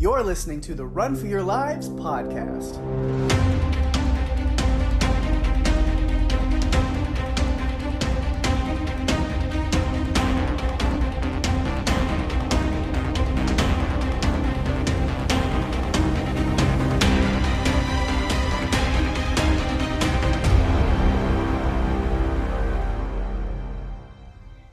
You're listening to the Run for Your Lives podcast.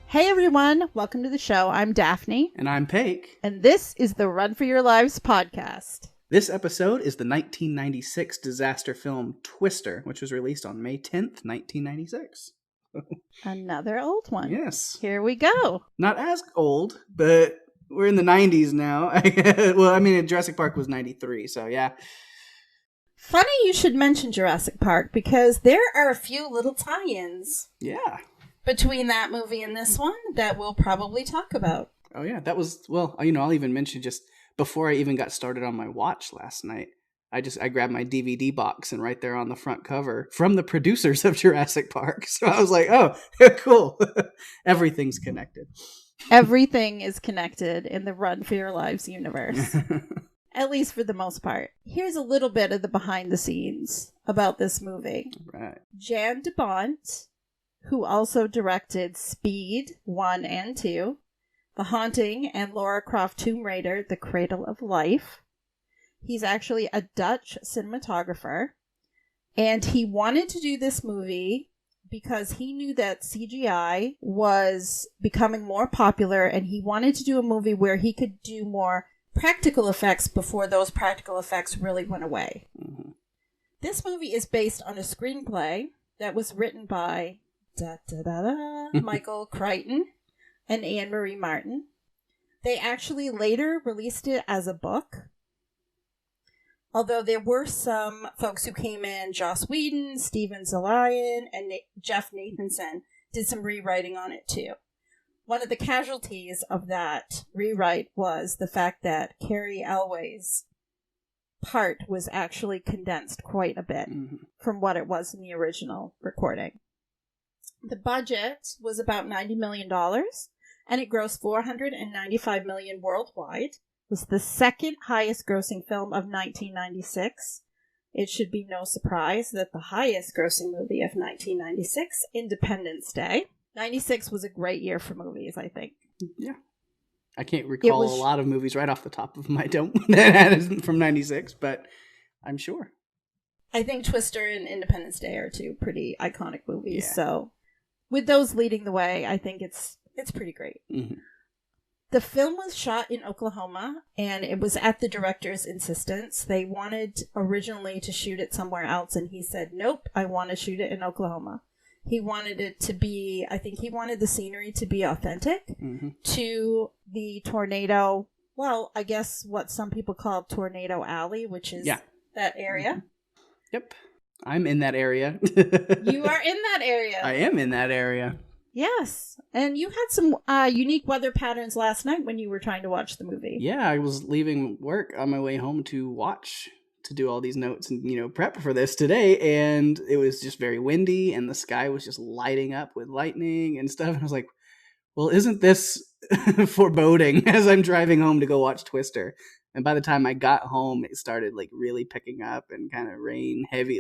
Hey everyone, welcome to the show. I'm Daphne. And I'm Pake. And this is the Run for Your Lives podcast. This episode is the 1996 disaster film Twister, which was released on May 10th, 1996. Another old one. Yes. Here we go. Not as old, but we're in the 90s now. Well, I mean, Jurassic Park was 93, so yeah. Funny you should mention Jurassic Park because there are a few little tie-ins. Yeah. Between that movie and this one that we'll probably talk about. Oh yeah, that was, well, I'll even mention just before I even got started on my watch last night, I grabbed my DVD box and right there on the front cover from the producers of Jurassic Park. So I was like, oh, cool. Everything's connected. Everything is connected in the Run for Your Lives universe. At least for the most part. Here's a little bit of the behind the scenes about this movie. Right. Jan du Bont, who also directed Speed 1 and 2, The Haunting, and Lara Croft Tomb Raider, The Cradle of Life. He's actually a Dutch cinematographer, and he wanted to do this movie because he knew that CGI was becoming more popular, and he wanted to do a movie where he could do more practical effects before those practical effects really went away. Mm-hmm. This movie is based on a screenplay that was written by Michael Crichton and Anne-Marie Martin. They actually later released it as a book. Although there were some folks who came in, Joss Whedon, Steven Zalian, and Jeff Nathanson did some rewriting on it too. One of the casualties of that rewrite was the fact that Carrie Elway's part was actually condensed quite a bit from what it was in the original recording. The budget was about $90 million, and it grossed $495 million worldwide. It was the second highest grossing film of 1996. It should be no surprise that the highest grossing movie of 1996, Independence Day. 96 was a great year for movies, I think. Yeah. I can't recall a lot of movies right off the top of my dome that isn't from 96, but I'm sure. I think Twister and Independence Day are two pretty iconic movies, Yeah. So with those leading the way, I think it's pretty great. Mm-hmm. The film was shot in Oklahoma, and it was at the director's insistence. They wanted originally to shoot it somewhere else, and he said, nope, I want to shoot it in Oklahoma. He wanted it to be, I think he wanted the scenery to be authentic to the tornado, well, I guess what some people call Tornado Alley, which is that area. Mm-hmm. Yep. I'm in that area. You are in that area. I am in that area. Yes. And you had some unique weather patterns last night when you were trying to watch the movie. Yeah, I was leaving work on my way home to do all these notes and, prep for this today. And it was just very windy and the sky was just lighting up with lightning and stuff. And I was like, well, isn't this foreboding as I'm driving home to go watch Twister? And by the time I got home, it started like really picking up and kind of rain, heavy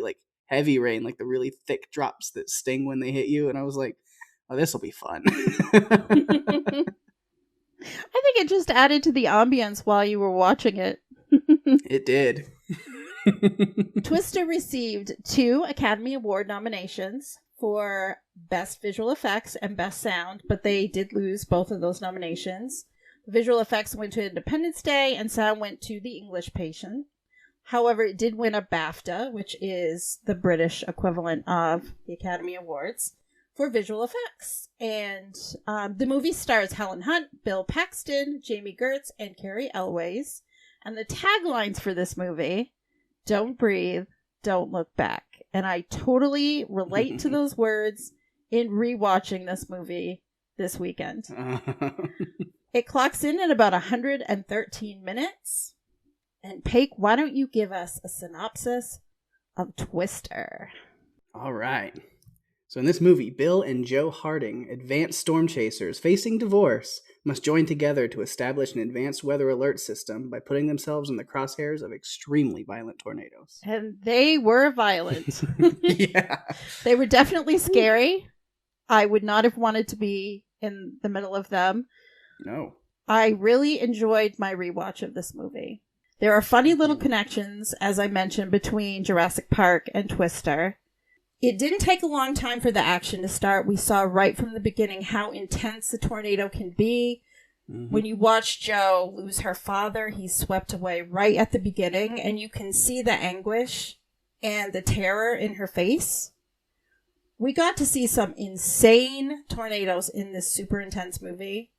rain, like the really thick drops that sting when they hit you. And I was like, oh, this will be fun. I think it just added to the ambience while you were watching it. It did. Twister received 2 Academy Award nominations for Best Visual Effects and Best Sound, but they did lose both of those nominations. Visual effects went to Independence Day, and sound went to The English Patient. However, it did win a BAFTA, which is the British equivalent of the Academy Awards, for visual effects. And the movie stars Helen Hunt, Bill Paxton, Jamie Gertz, and Carrie Elways. And the taglines for this movie, don't breathe, don't look back. And I totally relate to those words in rewatching this movie this weekend. It clocks in at about 113 minutes. And Pake, why don't you give us a synopsis of Twister? All right. So in this movie, Bill and Joe Harding, advanced storm chasers facing divorce, must join together to establish an advanced weather alert system by putting themselves in the crosshairs of extremely violent tornadoes. And they were violent. Yeah. They were definitely scary. I would not have wanted to be in the middle of them. No. I really enjoyed my rewatch of this movie. There are funny little connections, as I mentioned, between Jurassic Park and Twister. It didn't take a long time for the action to start. We saw right from the beginning how intense the tornado can be. Mm-hmm. When you watch Jo lose her father, he's swept away right at the beginning, and you can see the anguish and the terror in her face. We got to see some insane tornadoes in this super intense movie.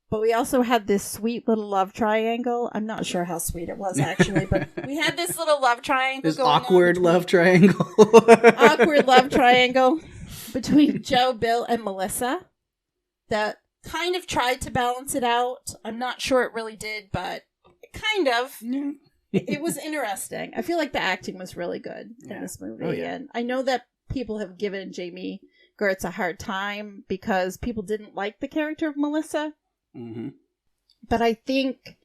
But we also had this sweet little love triangle. I'm not sure how sweet it was, actually, but we had this little love triangle this going awkward on love triangle. awkward love triangle between Joe, Bill, and Melissa that kind of tried to balance it out. I'm not sure it really did, but kind of. Yeah. It was interesting. I feel like the acting was really good in this movie. Oh, yeah. And I know that people have given Jamie Gertz a hard time because people didn't like the character of Melissa. Mm-hmm. But I think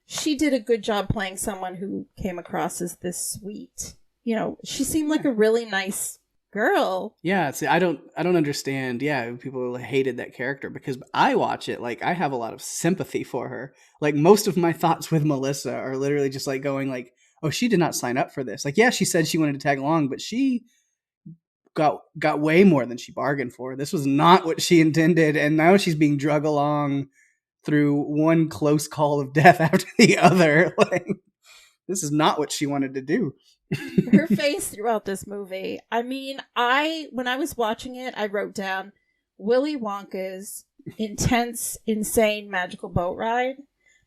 she did a good job playing someone who came across as this sweet. You know, she seemed like a really nice girl. Yeah, see, I don't understand. Yeah, people hated that character because I watch it like I have a lot of sympathy for her. Like most of my thoughts with Melissa are literally just like going like, "Oh, she did not sign up for this." Like, yeah, she said she wanted to tag along, but she got way more than she bargained for. This was not what she intended, and now she's being drug along through one close call of death after the other. Like, this is not what she wanted to do. Her face throughout this movie. I mean, when I was watching it, I wrote down Willy Wonka's intense, insane, magical boat ride.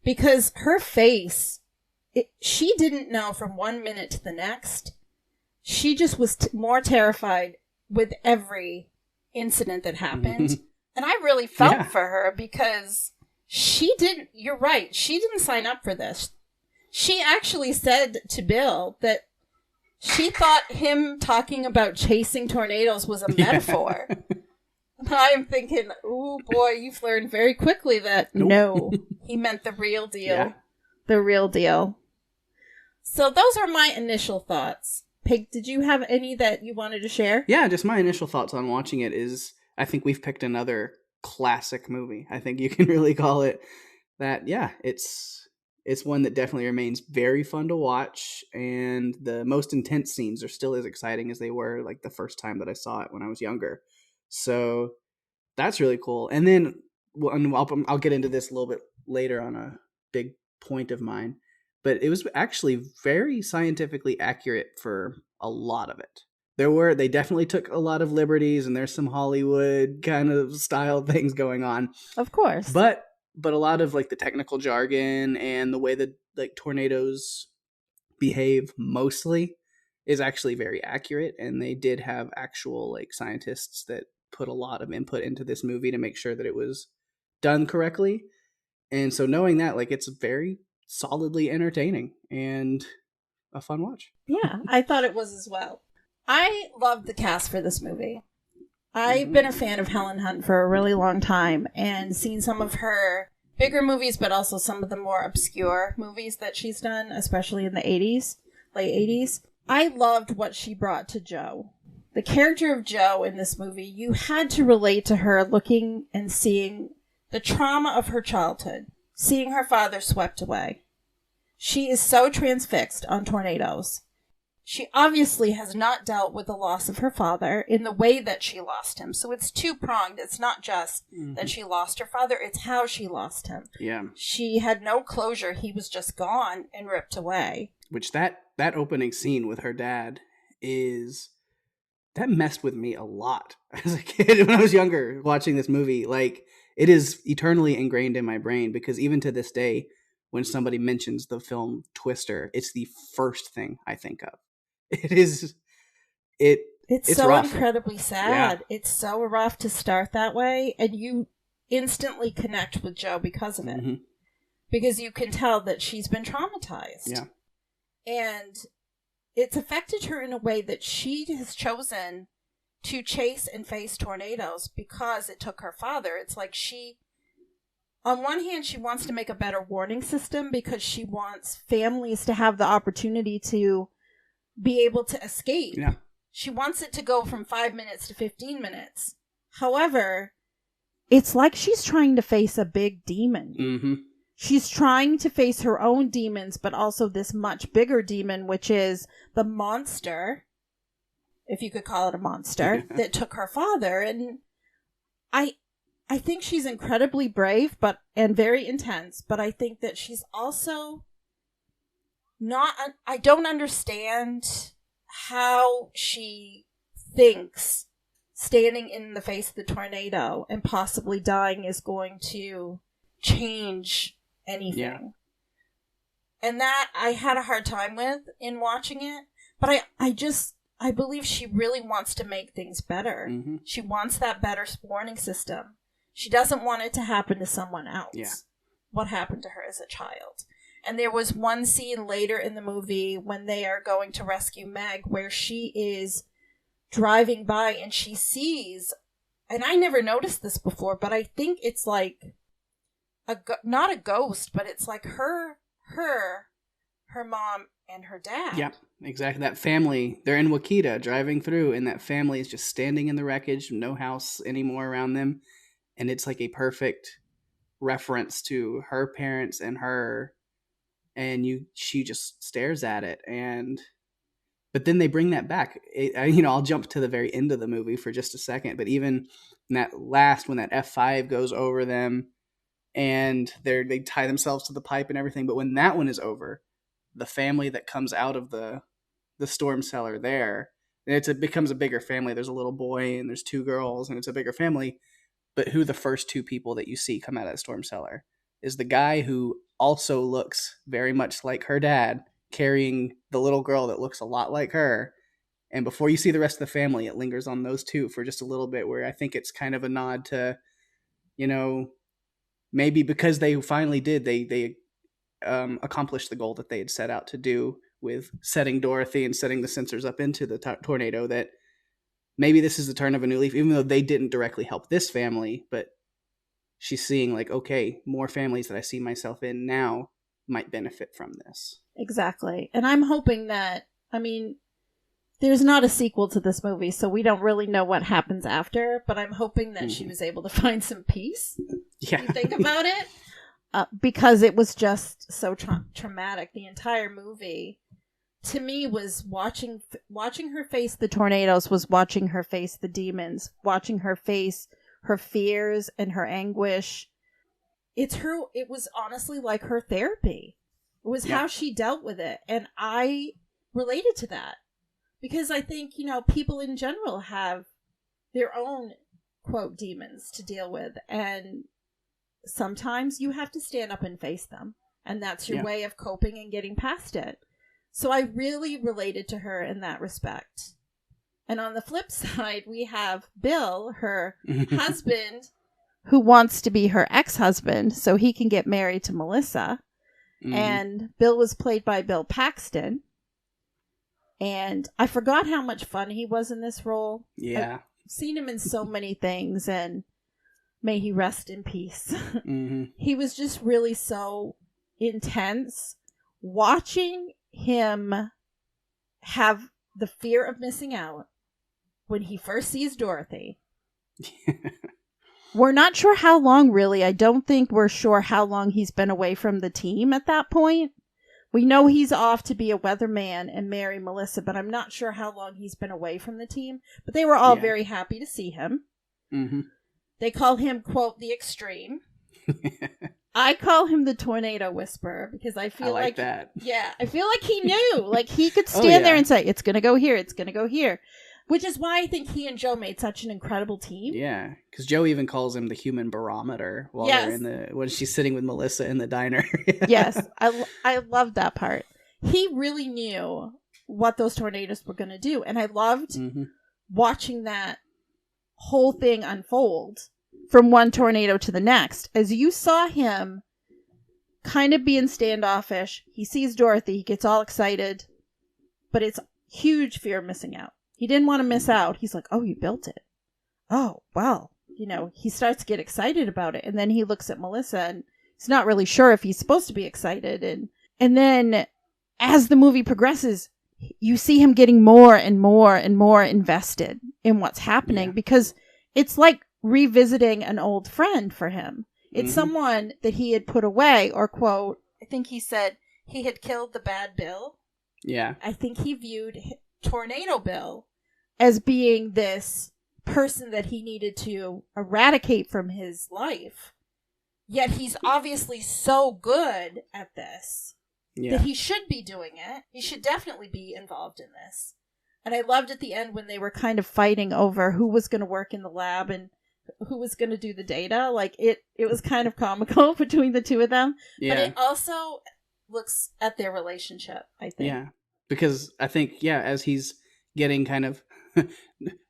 Because her face, she didn't know from 1 minute to the next. She just was more terrified with every incident that happened. And I really felt for her because you're right, she didn't sign up for this. She actually said to Bill that she thought him talking about chasing tornadoes was a metaphor. I'm thinking, oh boy, you've learned very quickly that no, he meant the real deal. Yeah. The real deal. So those are my initial thoughts. Pig, did you have any that you wanted to share? Yeah, just my initial thoughts on watching it is I think we've picked another classic movie. I think you can really call it that. Yeah, it's one that definitely remains very fun to watch, and the most intense scenes are still as exciting as they were like the first time that I saw it when I was younger. So that's really cool. And then I'll get into this a little bit later on a big point of mine, but it was actually very scientifically accurate for a lot of it. They definitely took a lot of liberties, and there's some Hollywood kind of style things going on. Of course. But a lot of like the technical jargon and the way that like tornadoes behave mostly is actually very accurate. And they did have actual like scientists that put a lot of input into this movie to make sure that it was done correctly. And so knowing that, like, it's very solidly entertaining and a fun watch. Yeah, I thought it was as well. I loved the cast for this movie. I've been a fan of Helen Hunt for a really long time and seen some of her bigger movies, but also some of the more obscure movies that she's done, especially in the 80s, late 80s. I loved what she brought to Jo. The character of Jo in this movie, you had to relate to her looking and seeing the trauma of her childhood, seeing her father swept away. She is so transfixed on tornadoes. She obviously has not dealt with the loss of her father in the way that she lost him. So it's two-pronged. It's not just that she lost her father, it's how she lost him. Yeah. She had no closure. He was just gone and ripped away. Which that opening scene with her dad that messed with me a lot as a kid when I was younger watching this movie. Like, it is eternally ingrained in my brain because even to this day, when somebody mentions the film Twister, it's the first thing I think of. It's so rough. Incredibly sad. Yeah. It's so rough to start that way, and you instantly connect with Jo because of it. Mm-hmm. Because you can tell that she's been traumatized. Yeah. And it's affected her in a way that she has chosen to chase and face tornadoes because it took her father. It's like on one hand, she wants to make a better warning system because she wants families to have the opportunity to be able to escape. Yeah. She wants it to go from 5 minutes to 15 minutes. However, it's like she's trying to face a big demon. Mm-hmm. She's trying to face her own demons, but also this much bigger demon, which is the monster, if you could call it a monster, that took her father. And I think she's incredibly brave and very intense, but I think that she's also not... I don't understand how she thinks standing in the face of the tornado and possibly dying is going to change anything. Yeah. And that I had a hard time with in watching it, but I believe she really wants to make things better. Mm-hmm. She wants that better warning system. She doesn't want it to happen to someone else. Yeah. What happened to her as a child. And there was one scene later in the movie when they are going to rescue Meg where she is driving by and she sees, and I never noticed this before, but I think it's like not a ghost, but it's like her mom and her dad. Yep, exactly. That family, they're in Wakita driving through, and that family is just standing in the wreckage, no house anymore around them. And it's like a perfect reference to her parents and her, and she just stares at it. But then they bring that back. I'll jump to the very end of the movie for just a second, but even in that last, when that F5 goes over them and they tie themselves to the pipe and everything. But when that one is over, the family that comes out of the storm cellar there, and it becomes a bigger family. There's a little boy and there's 2 girls, and it's a bigger family. But who the first 2 people that you see come out of the storm cellar is the guy who also looks very much like her dad, carrying the little girl that looks a lot like her. And before you see the rest of the family, it lingers on those 2 for just a little bit, where I think it's kind of a nod to, maybe because they finally did, they accomplished the goal that they had set out to do with setting Dorothy and setting the sensors up into the tornado, that maybe this is the turn of a new leaf, even though they didn't directly help this family, but she's seeing like, okay, more families that I see myself in now might benefit from this. Exactly. And I'm hoping that, there's not a sequel to this movie, so we don't really know what happens after, but I'm hoping that she was able to find some peace. Yeah. You think about it? Because it was just so traumatic. The entire movie, to me, was watching her face the tornadoes, was watching her face the demons, watching her face her fears and her anguish. It was honestly like her therapy. It was how she dealt with it. And I related to that because I think, people in general have their own, quote, demons to deal with. And sometimes you have to stand up and face them. And that's your way of coping and getting past it. So I really related to her in that respect. And on the flip side, we have Bill, her husband, who wants to be her ex-husband so he can get married to Melissa. Mm-hmm. And Bill was played by Bill Paxton. And I forgot how much fun he was in this role. Yeah. I've seen him in so many things, and may he rest in peace. Mm-hmm. He was just really so intense. Watching him have the fear of missing out when he first sees Dorothy. We're not sure how long, really. I don't think we're sure how long he's been away from the team at that point. We know he's off to be a weatherman and marry Melissa, but I'm not sure how long he's been away from the team. But they were all very happy to see him. Mm-hmm. They call him, quote, the extreme. I call him the tornado whisperer because I feel like that. Yeah, I feel like he knew. Like he could stand there and say, it's going to go here, it's going to go here. Which is why I think he and Joe made such an incredible team. Yeah, because Joe even calls him the human barometer while they're when she's sitting with Melissa in the diner. Yes, I love that part. He really knew what those tornadoes were going to do, and I loved watching that whole thing unfold from one tornado to the next. As you saw him kind of being standoffish, he sees Dorothy, he gets all excited, but it's huge fear of missing out. He didn't want to miss out. He's like, oh, you built it. Oh, well, he starts to get excited about it. And then he looks at Melissa and he's not really sure if he's supposed to be excited. And then as the movie progresses, you see him getting more and more and more invested in what's happening because it's like revisiting an old friend for him. It's someone that he had put away, or quote, I think he said he had killed the bad Bill. Yeah. I think he viewed Tornado Bill as being this person that he needed to eradicate from his life. Yet he's obviously so good at this that he should be doing it. He should definitely be involved in this. And I loved at the end when they were kind of fighting over who was going to work in the lab and who was going to do the data. Like, it was kind of comical between the two of them. Yeah. But it also looks at their relationship, I think. Yeah. Because I think, as he's getting kind of,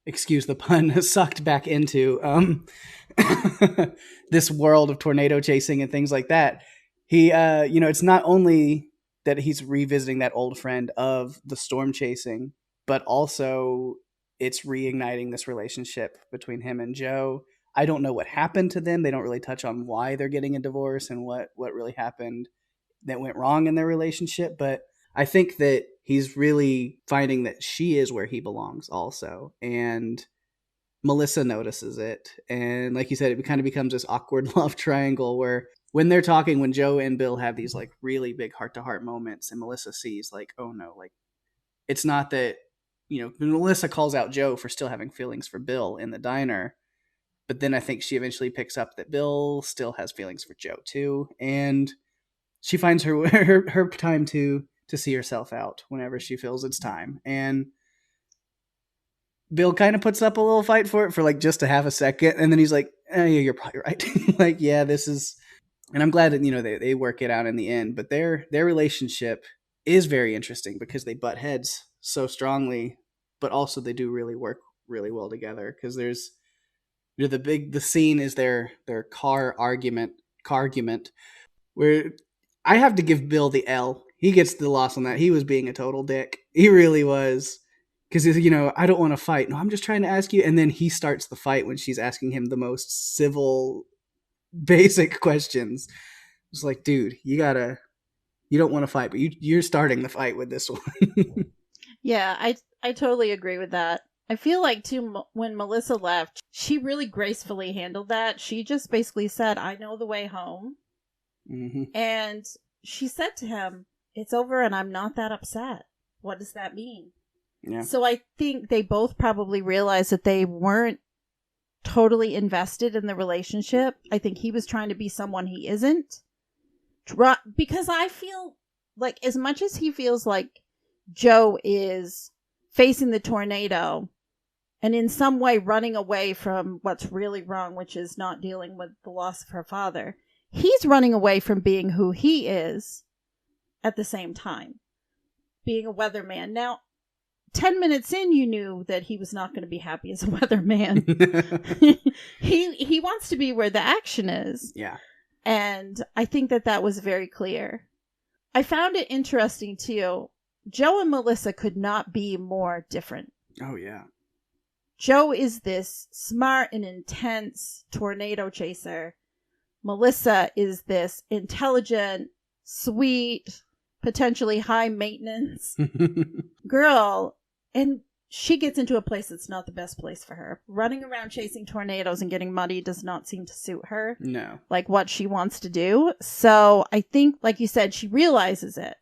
excuse the pun, sucked back into this world of tornado chasing and things like that, he, it's not only that he's revisiting that old friend of the storm chasing, but also it's reigniting this relationship between him and Joe. I don't know what happened to them. They don't really touch on why they're getting a divorce and what really happened that went wrong in their relationship. But I think that he's really finding that she is where he belongs also. And Melissa notices it. And like you said, it kind of becomes this awkward love triangle where when they're talking, when Joe and Bill have these like really big heart-to-heart moments and Melissa sees like, oh no, like it's not that, Melissa calls out Joe for still having feelings for Bill in the diner. But then I think she eventually picks up that Bill still has feelings for Joe too. And she finds her time to see herself out whenever she feels it's time. And Bill kind of puts up a little fight for it for like just a half a second. And then he's like, yeah, you're probably right. Like, yeah, this is, and I'm glad that, they work it out in the end, but their relationship is very interesting because they butt heads so strongly, but also they do really work really well together. Cause there's, the scene is their car argument where I have to give Bill the L. He gets the loss on that. He was being a total dick. He really was. Because, I don't want to fight. No, I'm just trying to ask you. And then he starts the fight when she's asking him the most civil, basic questions. It's like, dude, you don't want to fight, but you're starting the fight with this one. Yeah, I totally agree with that. I feel like, too, when Melissa left, she really gracefully handled that. She just basically said, I know the way home. Mm-hmm. And she said to him, it's over and I'm not that upset. What does that mean? Yeah. So I think they both probably realized that they weren't totally invested in the relationship. I think he was trying to be someone he isn't. Because I feel like as much as he feels like Joe is facing the tornado and in some way running away from what's really wrong, which is not dealing with the loss of her father, he's running away from being who he is at the same time, being a weatherman. Now, 10 minutes in, you knew that he was not going to be happy as a weatherman. He wants to be where the action is. Yeah. And I think that was very clear. I found it interesting, too. Joe and Melissa could not be more different. Oh, yeah. Joe is this smart and intense tornado chaser. Melissa is this intelligent, sweet, potentially high maintenance girl. And she gets into a place that's not the best place for her. Running around chasing tornadoes and getting muddy does not seem to suit her. No. Like what she wants to do. So I think, like you said, she realizes it.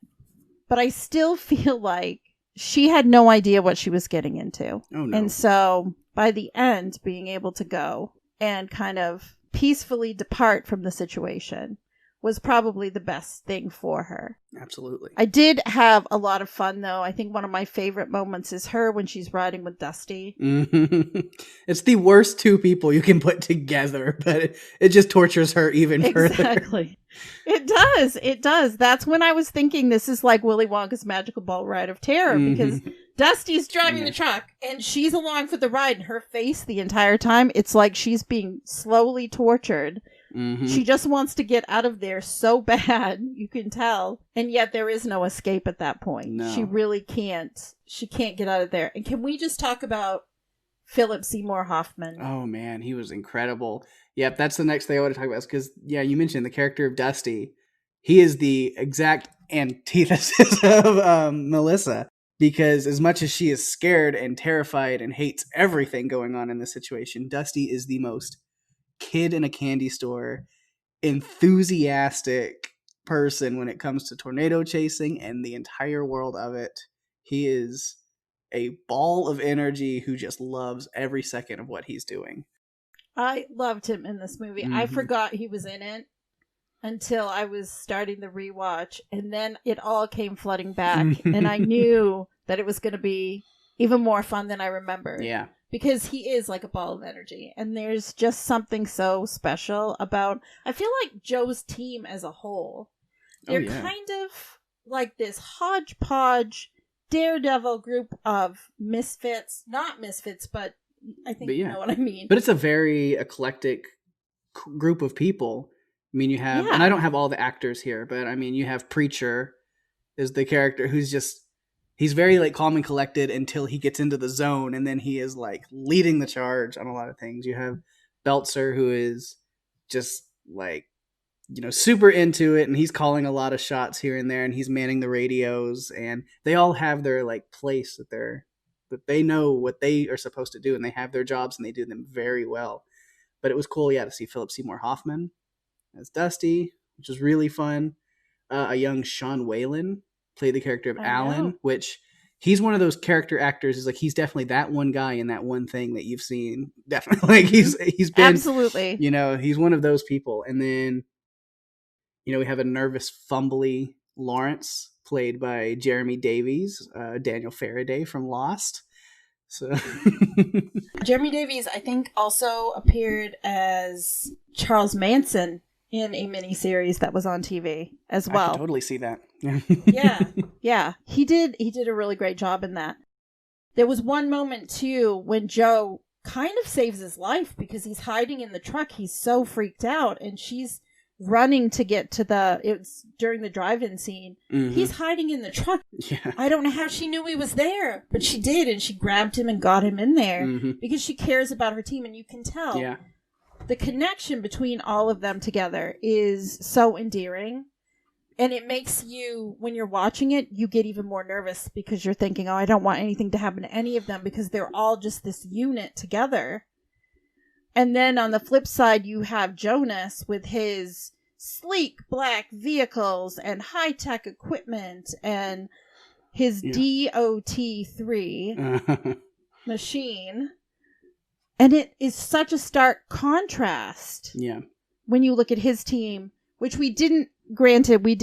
But I still feel like she had no idea what she was getting into. Oh, no. And so by the end, being able to go and kind of peacefully depart from the situation was probably the best thing for her. Absolutely. I did have a lot of fun, though. I think one of my favorite moments is her when she's riding with Dusty. Mm-hmm. It's the worst two people you can put together, but it just tortures her even further. Exactly. It does. It does. That's when I was thinking this is like Willy Wonka's Magical Ball Ride of Terror, because Dusty's driving the truck and she's along for the ride, and her face the entire time, it's like she's being slowly tortured She just wants to get out of there so bad, you can tell. And yet there is no escape at that point. No. She really can't. She can't get out of there. And can we just talk about Philip Seymour Hoffman? Oh, man, he was incredible. Yep, that's the next thing I want to talk about. Because, yeah, you mentioned the character of Dusty. He is the exact antithesis of Melissa. Because as much as she is scared and terrified and hates everything going on in this situation, Dusty is the most kid in a candy store, enthusiastic person when it comes to tornado chasing and the entire world of it. He is a ball of energy who just loves every second of what he's doing. I loved him in this movie. I forgot he was in it until I was starting the rewatch, and then it all came flooding back, and I knew that it was going to be even more fun than I remembered. Yeah. Because he is like a ball of energy. And there's just something so special about... I feel like Joe's team as a whole. They're kind of like this hodgepodge, daredevil group of misfits. Not misfits, but I think you know what I mean. But it's a very eclectic group of people. I mean, you have... And I don't have all the actors here, but I mean, you have Preacher is the character who's just... He's very like calm and collected until he gets into the zone, and then he is like leading the charge on a lot of things. You have Belzer, who is just like, you know, super into it, and he's calling a lot of shots here and there, and he's manning the radios, and they all have their like place that they know what they are supposed to do, and they have their jobs and they do them very well. But it was cool, to see Philip Seymour Hoffman as Dusty, which was really fun. A young Sean Whalen played the character of Alan, which he's one of those character actors. Is like he's definitely that one guy in that one thing that you've seen. Definitely, like he's been absolutely. You know, he's one of those people. And then, you know, we have a nervous, fumbly Lawrence, played by Jeremy Davies, Daniel Faraday from Lost. So Jeremy Davies, I think, also appeared as Charles Manson in a miniseries that was on TV as well. I can totally see that. Yeah. He did a really great job in that. There was one moment, too, when Joe kind of saves his life because he's hiding in the truck. He's so freaked out, and she's running to get to it's during the drive-in scene. He's hiding in the truck. Yeah. I don't know how she knew he was there, but she did, and she grabbed him and got him in there because she cares about her team, and you can tell. Yeah. The connection between all of them together is so endearing, and it makes you, when you're watching it, you get even more nervous because you're thinking, oh, I don't want anything to happen to any of them because they're all just this unit together. And then on the flip side, you have Jonas with his sleek black vehicles and high-tech equipment and his DOT-3 machine. And it is such a stark contrast. Yeah. When you look at his team, which we did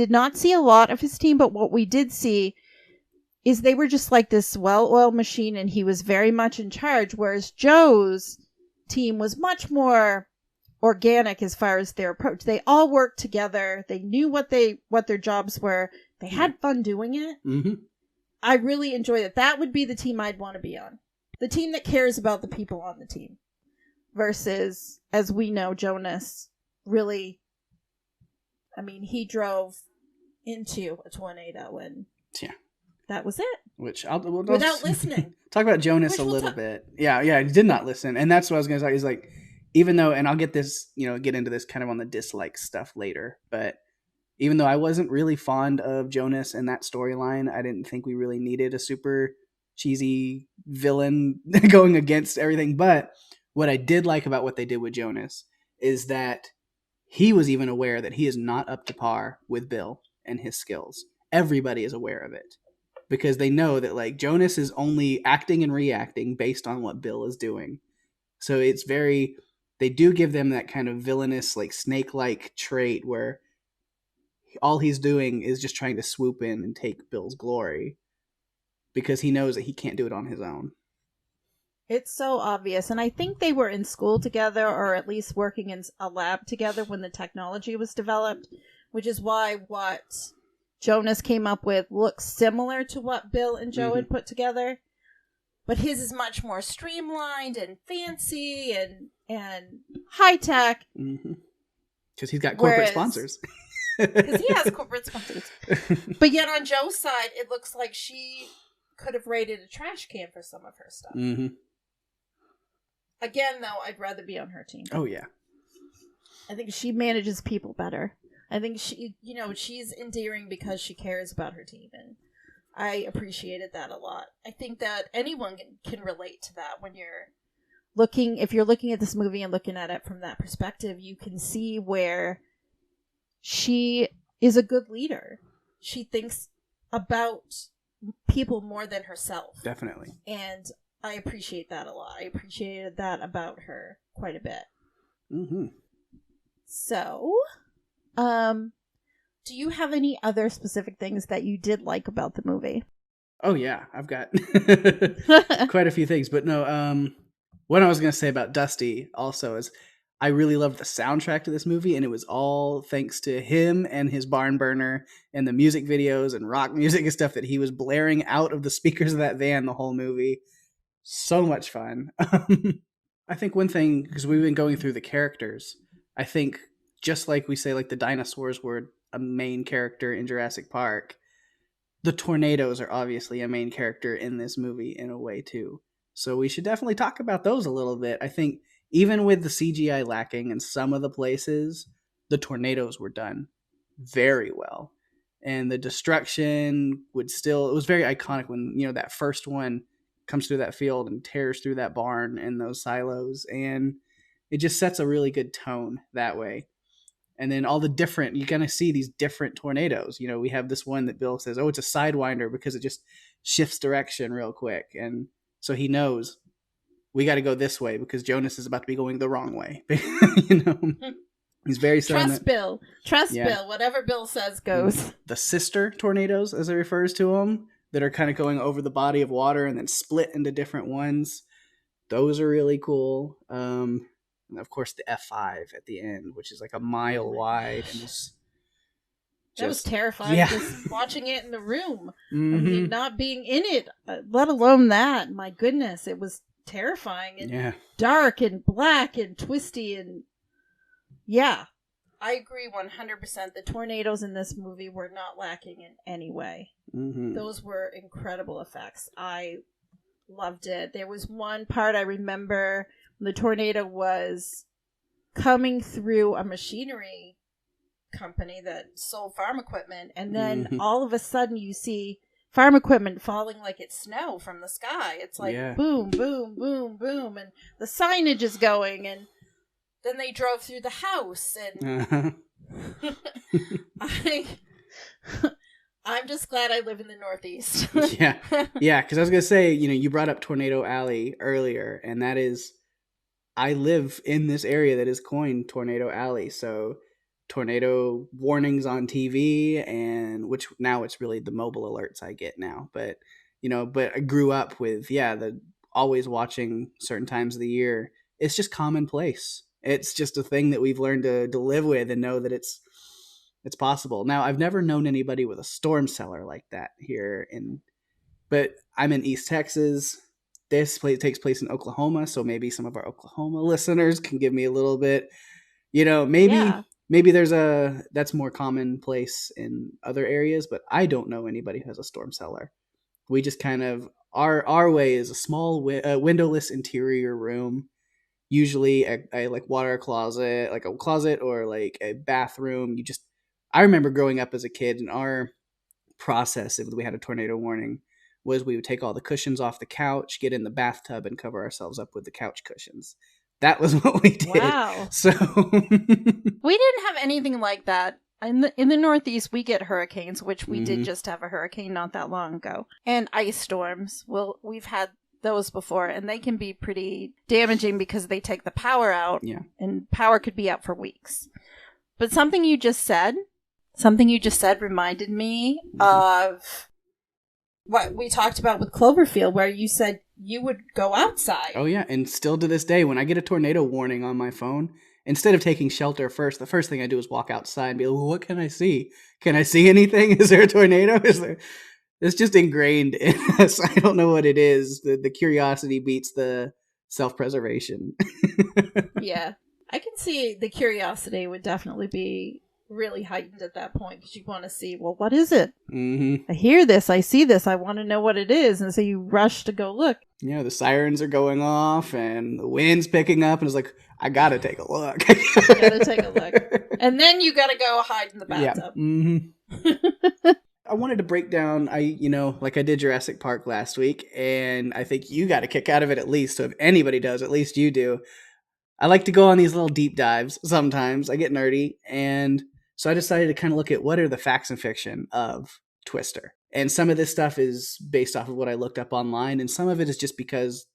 not see a lot of his team, but what we did see is they were just like this well-oiled machine, and he was very much in charge, whereas Joe's team was much more organic as far as their approach. They all worked together. They knew what their jobs were. They had fun doing it. I really enjoyed it. That would be the team I'd want to be on. The team that cares about the people on the team. Versus, as we know, Jonas really, I mean, he drove into a tornado and that was it. Which without listening. Talk about Jonas a little bit. Yeah, he did not listen. And that's what I was going to say. Is like, even though, and I'll get into this kind of on the dislike stuff later, but even though I wasn't really fond of Jonas and that storyline, I didn't think we really needed a super cheesy villain going against everything. But what I did like about what they did with Jonas is that he was even aware that he is not up to par with Bill and his skills. Everybody is aware of it because they know that like Jonas is only acting and reacting based on what Bill is doing. So it's they do give them that kind of villainous, like snake-like trait where all he's doing is just trying to swoop in and take Bill's glory, because he knows that he can't do it on his own. It's so obvious. And I think they were in school together, or at least working in a lab together when the technology was developed, which is why what Jonas came up with looks similar to what Bill and Joe had put together. But his is much more streamlined and fancy and high-tech. Because he's got corporate Whereas, sponsors. Because he has corporate sponsors. But yet on Joe's side, it looks like she could have raided a trash can for some of her stuff. Mm-hmm. Again, though, I'd rather be on her team. Oh, yeah. I think she manages people better. I think she's endearing because she cares about her team, and I appreciated that a lot. I think that anyone can relate to that when if you're looking at this movie and looking at it from that perspective, you can see where she is a good leader. She thinks about people more than herself. Definitely. And I appreciate that a lot. I appreciated that about her quite a bit. Mm-hmm. So, do you have any other specific things that you did like about the movie? Oh, yeah. I've got quite a few things. But no, what I was going to say about Dusty also is I really loved the soundtrack to this movie, and it was all thanks to him and his barn burner and the music videos and rock music and stuff that he was blaring out of the speakers of that van the whole movie. So much fun. I think one thing, because we've been going through the characters, I think just like we say, like the dinosaurs were a main character in Jurassic Park, the tornadoes are obviously a main character in this movie in a way too. So we should definitely talk about those a little bit. I think even with the CGI lacking in some of the places, the tornadoes were done very well. And the destruction it was very iconic when, that first one comes through that field and tears through that barn and those silos. And it just sets a really good tone that way. And then all the different, you kind of see these different tornadoes. We have this one that Bill says, oh, it's a sidewinder because it just shifts direction real quick. And so he knows we got to go this way because Jonas is about to be going the wrong way. He's very Trust Bill. Bill. Whatever Bill says goes. The sister tornadoes, as it refers to them, that are kind of going over the body of water and then split into different ones. Those are really cool. And of course, the F5 at the end, which is like a mile wide. And that was terrifying. Yeah. Just watching it in the room. Mm-hmm. I mean, not being in it, let alone that. My goodness, it was terrifying and dark and black and twisty. And yeah, I agree 100%. The tornadoes in this movie were not lacking in any way. Mm-hmm. Those were incredible effects. I loved it. There was one part I remember. The tornado was coming through a machinery company that sold farm equipment, and then all of a sudden you see farm equipment falling like it's snow from the sky. It's like boom, boom, boom, boom, and the signage is going, and then they drove through the house, and I'm just glad I live in the Northeast. Yeah, because I was going to say, you brought up Tornado Alley earlier, and that is, I live in this area that is coined Tornado Alley, so tornado warnings on TV, and which now it's really the mobile alerts I get now, but I grew up with the always watching certain times of the year. It's just commonplace. It's just a thing that we've learned to live with and know that it's possible. Now, I've never known anybody with a storm cellar like that here but I'm in East Texas. This takes place in Oklahoma, so maybe some of our Oklahoma listeners can give me a little bit, maybe that's more commonplace in other areas, but I don't know anybody who has a storm cellar. We just kind of, our way is a small windowless interior room, usually a like water closet, like a closet or like a bathroom. I remember growing up as a kid, and our process if we had a tornado warning was we would take all the cushions off the couch, get in the bathtub, and cover ourselves up with the couch cushions. That was what we did. Wow. So we didn't have anything like that. In the Northeast, we get hurricanes, which we did just have a hurricane not that long ago. And ice storms. Well, we've had those before, and they can be pretty damaging because they take the power out. Yeah. And power could be out for weeks. But something you just said reminded me of what we talked about with Cloverfield, where you said you would go outside. Oh, yeah. And still to this day, when I get a tornado warning on my phone, instead of taking shelter first, the first thing I do is walk outside and be like, well, what can I see? Can I see anything? Is there a tornado? It's just ingrained in us. I don't know what it is. The curiosity beats the self-preservation. Yeah. I can see the curiosity would definitely be really heightened at that point because you want to see, well, what is it? Mm-hmm. I hear this, I see this, I want to know what it is, and so you rush to go look. You know, the sirens are going off and the wind's picking up, and it's like, I gotta take a look. You gotta take a look. And then you gotta go hide in the bathtub. Yeah. Mm-hmm. I wanted to break down, like I did Jurassic Park last week, and I think you got a kick out of it at least. So if anybody does, at least you do. I like to go on these little deep dives sometimes. I get nerdy. And so I decided to kind of look at what are the facts and fiction of Twister. And some of this stuff is based off of what I looked up online, and some of it is just because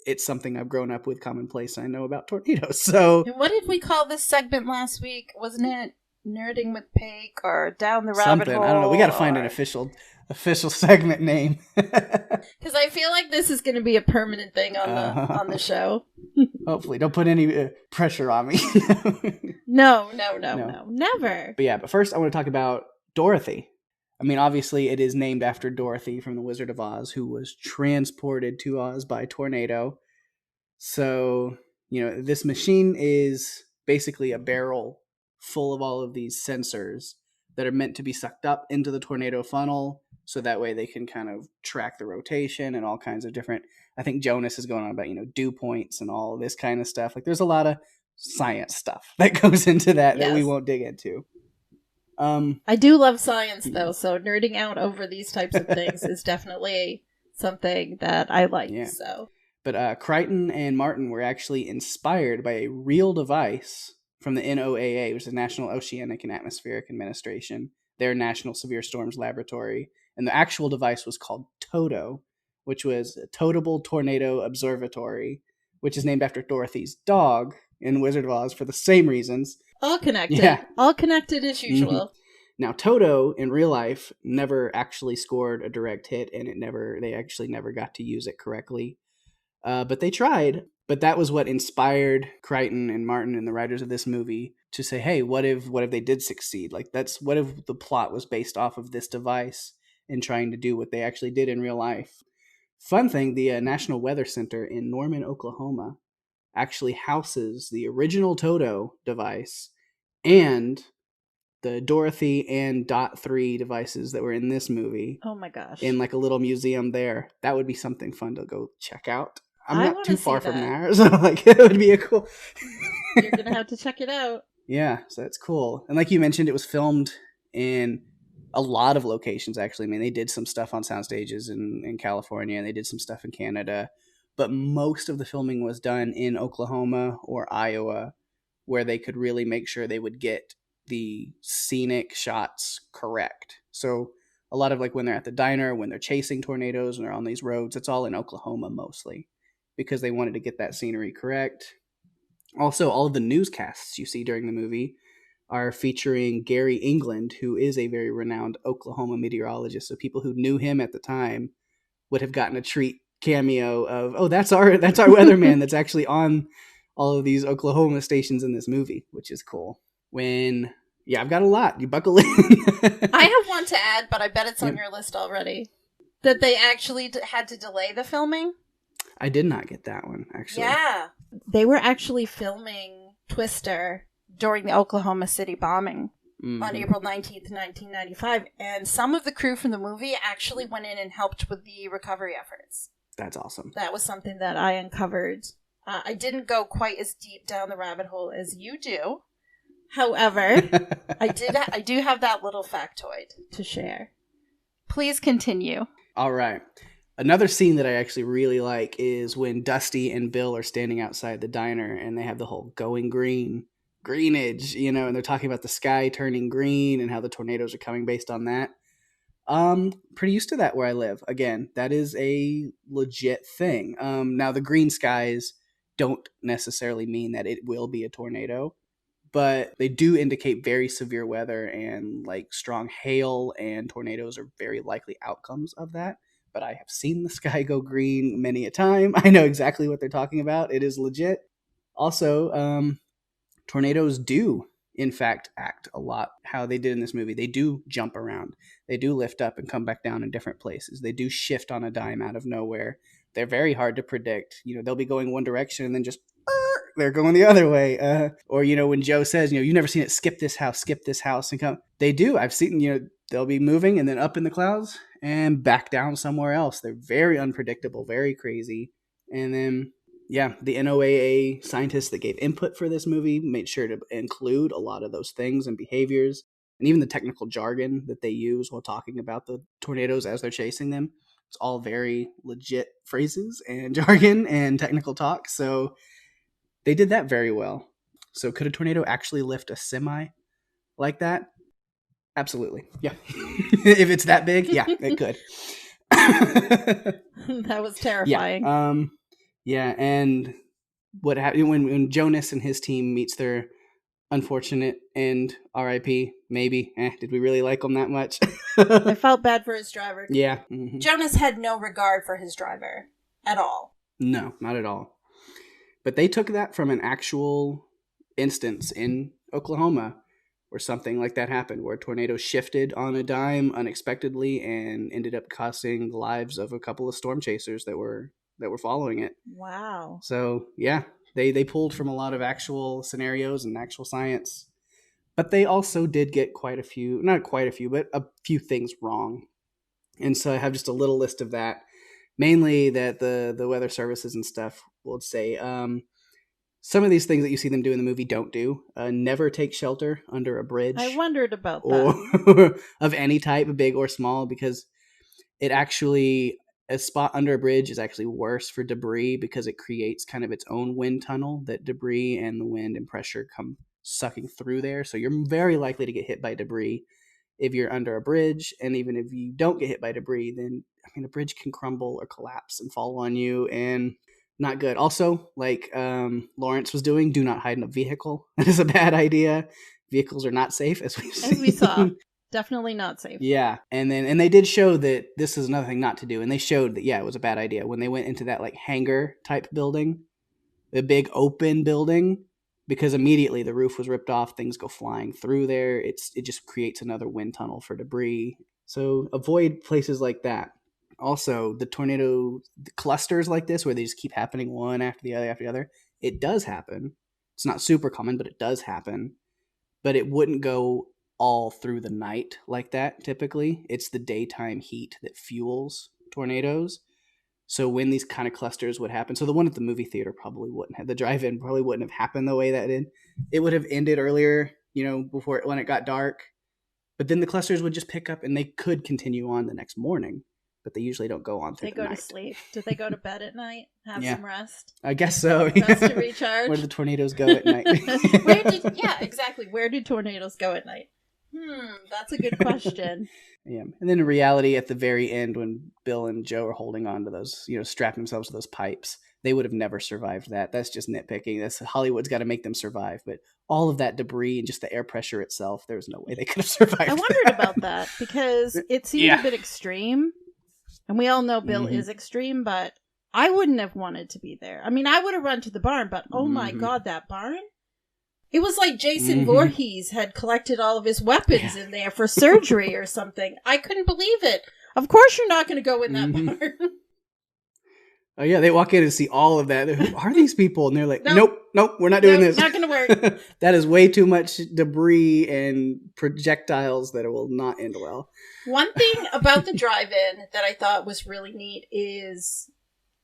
it's something I've grown up with commonplace and I know about tornadoes. So And what did we call this segment last week? Wasn't it Nerding with Pake or Down the Rabbit something. Hole? I don't know. We got to find an official segment name. Because I feel like this is going to be a permanent thing on the show. Hopefully. Don't put any pressure on me. No, never. But first I want to talk about Dorothy. I mean, obviously it is named after Dorothy from The Wizard of Oz, who was transported to Oz by tornado. So, this machine is basically a barrel full of all of these sensors that are meant to be sucked up into the tornado funnel, so that way they can kind of track the rotation and all kinds of different, I think Jonas is going on about, dew points and all this kind of stuff. Like, there's a lot of science stuff that goes into that that we won't dig into. I do love science, though, so nerding out over these types of things is definitely something that I like. Yeah. So, but Crichton and Martin were actually inspired by a real device from the NOAA, which is the National Oceanic and Atmospheric Administration, their National Severe Storms Laboratory. And the actual device was called TOTO, which was a Totable Tornado Observatory, which is named after Dorothy's dog in Wizard of Oz for the same reasons. All connected. Yeah. All connected as usual. Mm-hmm. Now, Toto, in real life, never actually scored a direct hit, and they actually never got to use it correctly. But they tried. But that was what inspired Crichton and Martin and the writers of this movie to say, hey, what if they did succeed? Like, what if the plot was based off of this device and trying to do what they actually did in real life? Fun thing, the National Weather Center in Norman, Oklahoma, actually houses the original Toto device and the Dorothy and Dot 3 devices that were in this movie. Oh my gosh. In like a little museum there. That would be something fun to go check out. I'm not too far from there, so like it would be a cool. You're gonna have to check it out. Yeah, so that's cool. And like you mentioned, it was filmed in a lot of locations, actually. I mean, they did some stuff on sound stages in California, and they did some stuff in Canada. But most of the filming was done in Oklahoma or Iowa, where they could really make sure they would get the scenic shots correct. So a lot of like when they're at the diner, when they're chasing tornadoes, and they're on these roads, it's all in Oklahoma mostly, because they wanted to get that scenery correct. Also, all of the newscasts you see during the movie are featuring Gary England, who is a very renowned Oklahoma meteorologist. So people who knew him at the time would have gotten a treat cameo of, oh, that's our weatherman that's actually on all of these Oklahoma stations in this movie, which is cool. I've got a lot. You buckle in. I have one to add, but I bet it's on your list already. That they actually had to delay the filming. I did not get that one, actually. Yeah. They were actually filming Twister during the Oklahoma City bombing on April 19th, 1995. And some of the crew from the movie actually went in and helped with the recovery efforts. That's awesome. That was something that I uncovered. I didn't go quite as deep down the rabbit hole as you do. However, I do have that little factoid to share. Please continue. All right. Another scene that I actually really like is when Dusty and Bill are standing outside the diner and they have the whole going greenage, and they're talking about the sky turning green and how the tornadoes are coming based on that. Pretty used to that where I live. Again, that is a legit thing. Now the green skies don't necessarily mean that it will be a tornado, but they do indicate very severe weather, and like strong hail and tornadoes are very likely outcomes of that. But I have seen the sky go green many a time. I know exactly what they're talking about. It is legit. Also, tornadoes do, in fact, act a lot how they did in this movie. They do jump around. They do lift up and come back down in different places. They do shift on a dime out of nowhere. They're very hard to predict. They'll be going one direction and then just they're going the other way. Or, when Joe says, you've never seen it skip this house and come. They do. I've seen, they'll be moving and then up in the clouds and back down somewhere else. They're very unpredictable, very crazy. And then, the NOAA scientists that gave input for this movie made sure to include a lot of those things and behaviors and even the technical jargon that they use while talking about the tornadoes as they're chasing them. It's all very legit phrases and jargon and technical talk. So they did that very well. So could a tornado actually lift a semi like that? Absolutely. Yeah. If it's that big, yeah, it could. That was terrifying. And what happened when Jonas and his team meets their unfortunate end, R.I.P. Maybe. Did we really like him that much? I felt bad for his driver. Yeah. Mm-hmm. Jonas had no regard for his driver at all. No, not at all. But they took that from an actual instance in Oklahoma where something like that happened, where a tornado shifted on a dime unexpectedly and ended up costing the lives of a couple of storm chasers that were following it. Wow. So, yeah, they pulled from a lot of actual scenarios and actual science. But they also did get not quite a few, but a few things wrong. And so I have just a little list of that. Mainly that the weather services and stuff will say some of these things that you see them do in the movie don't do. Never take shelter under a bridge. I wondered about that. Or of any type, big or small, because it actually, a spot under a bridge is actually worse for debris because it creates kind of its own wind tunnel that debris and the wind and pressure come sucking through there. So you're very likely to get hit by debris if you're under a bridge. And even if you don't get hit by debris, then a bridge can crumble or collapse and fall on you, and not good. Also, like Lawrence was doing, do not hide in a vehicle. That is a bad idea. Vehicles are not safe, as we've seen. As we saw. Definitely not safe. Yeah. And they did show that this is another thing not to do. And they showed that, it was a bad idea when they went into that like hangar type building, the big open building, because immediately the roof was ripped off. Things go flying through there. It just creates another wind tunnel for debris. So avoid places like that. Also, the tornado clusters like this, where they just keep happening one after the other, it does happen. It's not super common, but it does happen. But it wouldn't go all through the night like that, typically. It's the daytime heat that fuels tornadoes. So when these kind of clusters would happen, so the one at the movie theater probably wouldn't have, the drive-in probably wouldn't have happened the way that did. It would have ended earlier, when it got dark. But then the clusters would just pick up and they could continue on the next morning. But they usually don't go on through the night. They go to sleep. Did they go to bed at night? Have some rest? I guess so. Rest to recharge? Where do the tornadoes go at night? Exactly. Where do tornadoes go at night? That's a good question. Yeah. And then in reality, at the very end, when Bill and Joe are holding on to those, strapping themselves to those pipes, they would have never survived that. That's just nitpicking. That's Hollywood's got to make them survive. But all of that debris and just the air pressure itself, there's no way they could have survived. I wondered about that because it seemed a bit extreme. And we all know Bill is extreme, but I wouldn't have wanted to be there. I mean, I would have run to the barn, but oh my God, that barn? It was like Jason Voorhees had collected all of his weapons in there for surgery or something. I couldn't believe it. Of course you're not going to go in that barn. Oh, yeah, they walk in and see all of that. Who are these people? And they're like, nope, we're not doing this. Not going to work. That is way too much debris and projectiles that will not end well. One thing about the drive-in that I thought was really neat is,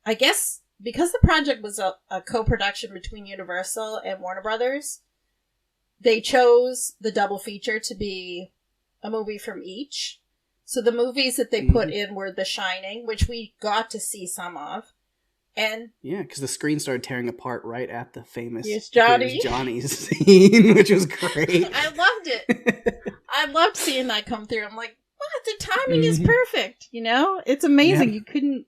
I guess, because the project was a co-production between Universal and Warner Brothers, they chose the double feature to be a movie from each. So the movies that they put in were The Shining, which we got to see some of. And because the screen started tearing apart right at the famous Johnny's scene, which was great. I loved it. I loved seeing that come through. I'm like, what? The timing is perfect. It's amazing. You couldn't.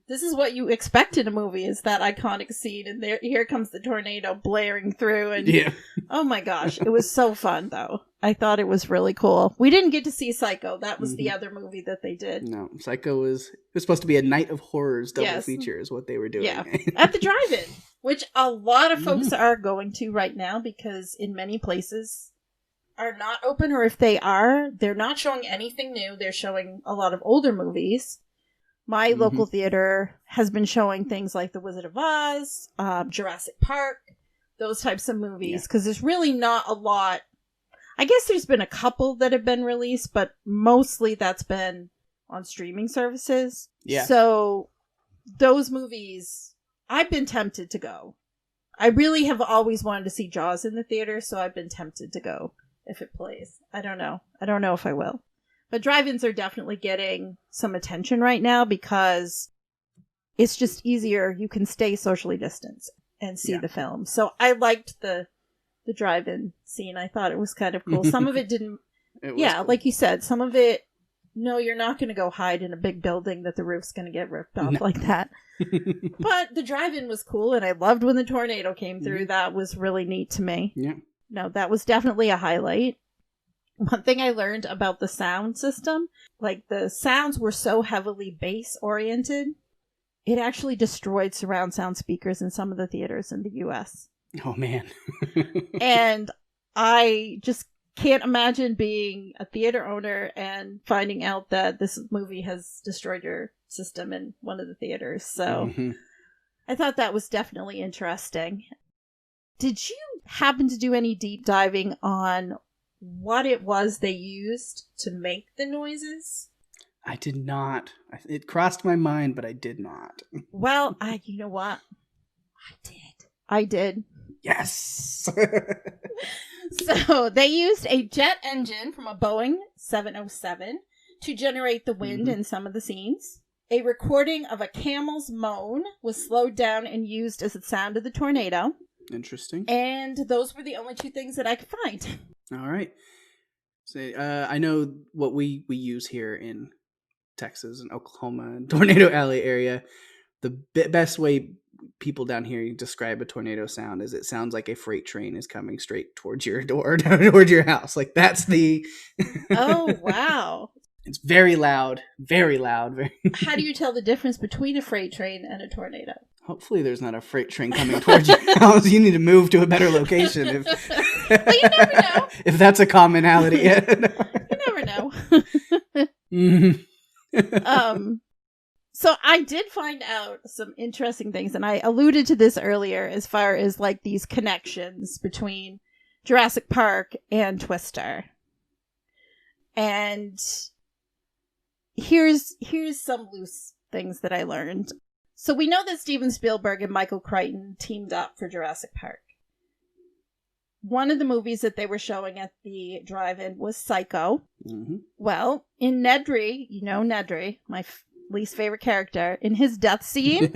This is what you expect in a movie, is that iconic scene, and here comes the tornado blaring through, and oh my gosh, it was so fun though. I thought it was really cool. We didn't get to see Psycho. That was the other movie that they did. No, Psycho was supposed to be a Night of Horrors double feature is what they were doing. Yeah, at the drive-in, which a lot of folks are going to right now because in many places are not open, or if they are, they're not showing anything new. They're showing a lot of older movies. My local theater has been showing things like The Wizard of Oz, Jurassic Park, those types of movies, because there's really not a lot. I guess there's been a couple that have been released, but mostly that's been on streaming services. Yeah. So those movies, I've been tempted to go. I really have always wanted to see Jaws in the theater, so I've been tempted to go if it plays. I don't know. I don't know if I will. But drive-ins are definitely getting some attention right now because it's just easier. You can stay socially distanced and see the film. So I liked the drive-in scene. I thought it was kind of cool. Some of it didn't. Cool. Like you said, some of it, no, you're not going to go hide in a big building that the roof's going to get ripped off like that. But the drive-in was cool, and I loved when the tornado came through. That was really neat to me. Yeah. No, that was definitely a highlight. One thing I learned about the sound system, like the sounds were so heavily bass-oriented, it actually destroyed surround sound speakers in some of the theaters in the U.S. Oh, man. And I just can't imagine being a theater owner and finding out that this movie has destroyed your system in one of the theaters. So I thought that was definitely interesting. Did you happen to do any deep diving on what it was they used to make the noises? I did not. It crossed my mind, but I did not. Well, you know what? I did. Yes! So they used a jet engine from a Boeing 707 to generate the wind in some of the scenes. A recording of a camel's moan was slowed down and used as the sound of the tornado. Interesting. And those were the only two things that I could find. All right. So, I know what we use here in Texas and Oklahoma and Tornado Alley area. The best way people down here describe a tornado sound is it sounds like a freight train is coming straight towards your door, towards your house. Like that's the... Oh, wow. It's very loud, very loud. How do you tell the difference between a freight train and a tornado? Hopefully there's not a freight train coming towards your house. You need to move to a better location. Well, you never know. If that's a commonality. You never know. So I did find out some interesting things, and I alluded to this earlier as far as like these connections between Jurassic Park and Twister. And here's some loose things that I learned. So we know that Steven Spielberg and Michael Crichton teamed up for Jurassic Park. One of the movies that they were showing at the drive-in was Psycho. Mm-hmm. Well, in Nedry, you know Nedry, my least favorite character, in his death scene,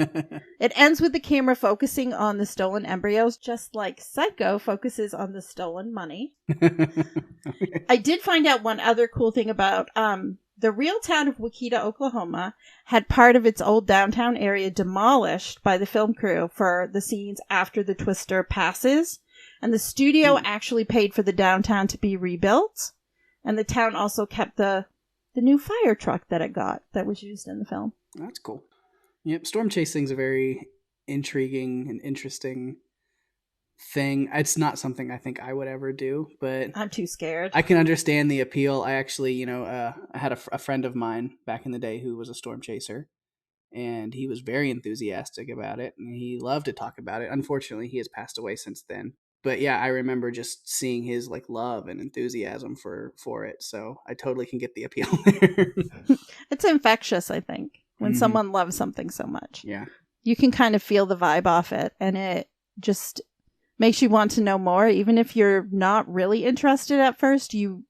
it ends with the camera focusing on the stolen embryos, just like Psycho focuses on the stolen money. I did find out one other cool thing about the real town of Wichita, Oklahoma, had part of its old downtown area demolished by the film crew for the scenes after the Twister passes. And the studio actually paid for the downtown to be rebuilt. And the town also kept the new fire truck that it got that was used in the film. That's cool. Yep, storm chasing's a very intriguing and interesting thing. It's not something I think I would ever do, but I'm too scared. I can understand the appeal. I actually, I had a friend of mine back in the day who was a storm chaser, and he was very enthusiastic about it, and he loved to talk about it. Unfortunately, he has passed away since then. But yeah, I remember just seeing his like love and enthusiasm for it. So I totally can get the appeal there. It's infectious, I think, when someone loves something so much. Yeah. You can kind of feel the vibe off it, and it just makes you want to know more. Even if you're not really interested at first, you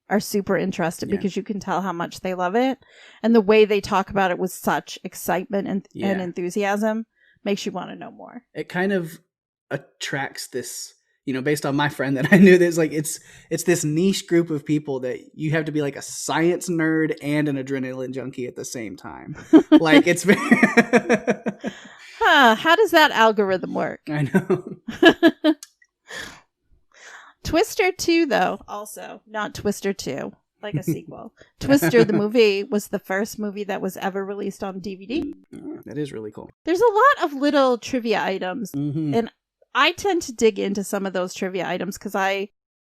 are super interested because you can tell how much they love it. And the way they talk about it with such excitement and enthusiasm makes you want to know more. It kind of attracts this... based on my friend that I knew, there's like, it's this niche group of people that you have to be like a science nerd and an adrenaline junkie at the same time. Like it's very... How does that algorithm work? I know. Twister 2, though, also, not Twister 2, like a sequel. Twister, the movie, was the first movie that was ever released on DVD. That is really cool. There's a lot of little trivia items, and I tend to dig into some of those trivia items because I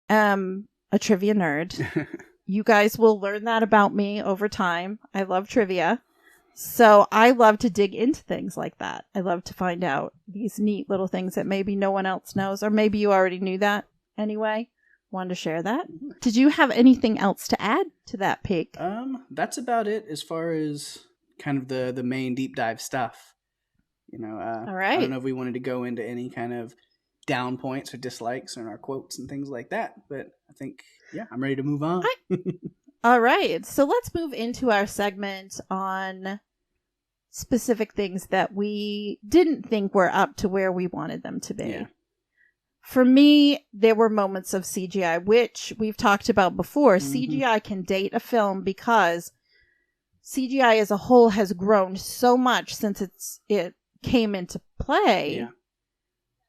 am a trivia nerd. You guys will learn that about me over time. I love trivia. So I love to dig into things like that. I love to find out these neat little things that maybe no one else knows, or maybe you already knew that anyway. Wanted to share that. Did you have anything else to add to that, Pake? That's about it as far as kind of the main deep dive stuff. All right. I don't know if we wanted to go into any kind of down points or dislikes and our quotes and things like that, but I think, I'm ready to move on. All right. So let's move into our segment on specific things that we didn't think were up to where we wanted them to be. Yeah. For me, there were moments of CGI, which we've talked about before. CGI can date a film because CGI as a whole has grown so much since it came into play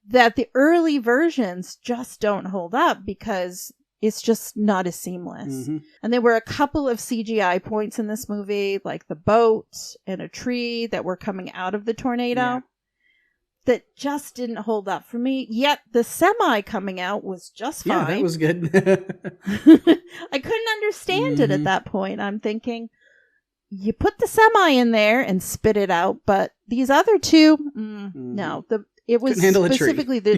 that the early versions just don't hold up because it's just not as seamless. And there were a couple of CGI points in this movie, like the boat and a tree that were coming out of the tornado that just didn't hold up for me. Yet the semi coming out was just fine. Yeah, that was good. I couldn't understand it at that point. I'm thinking, you put the semi in there and spit it out, but these other two, no. It was specifically the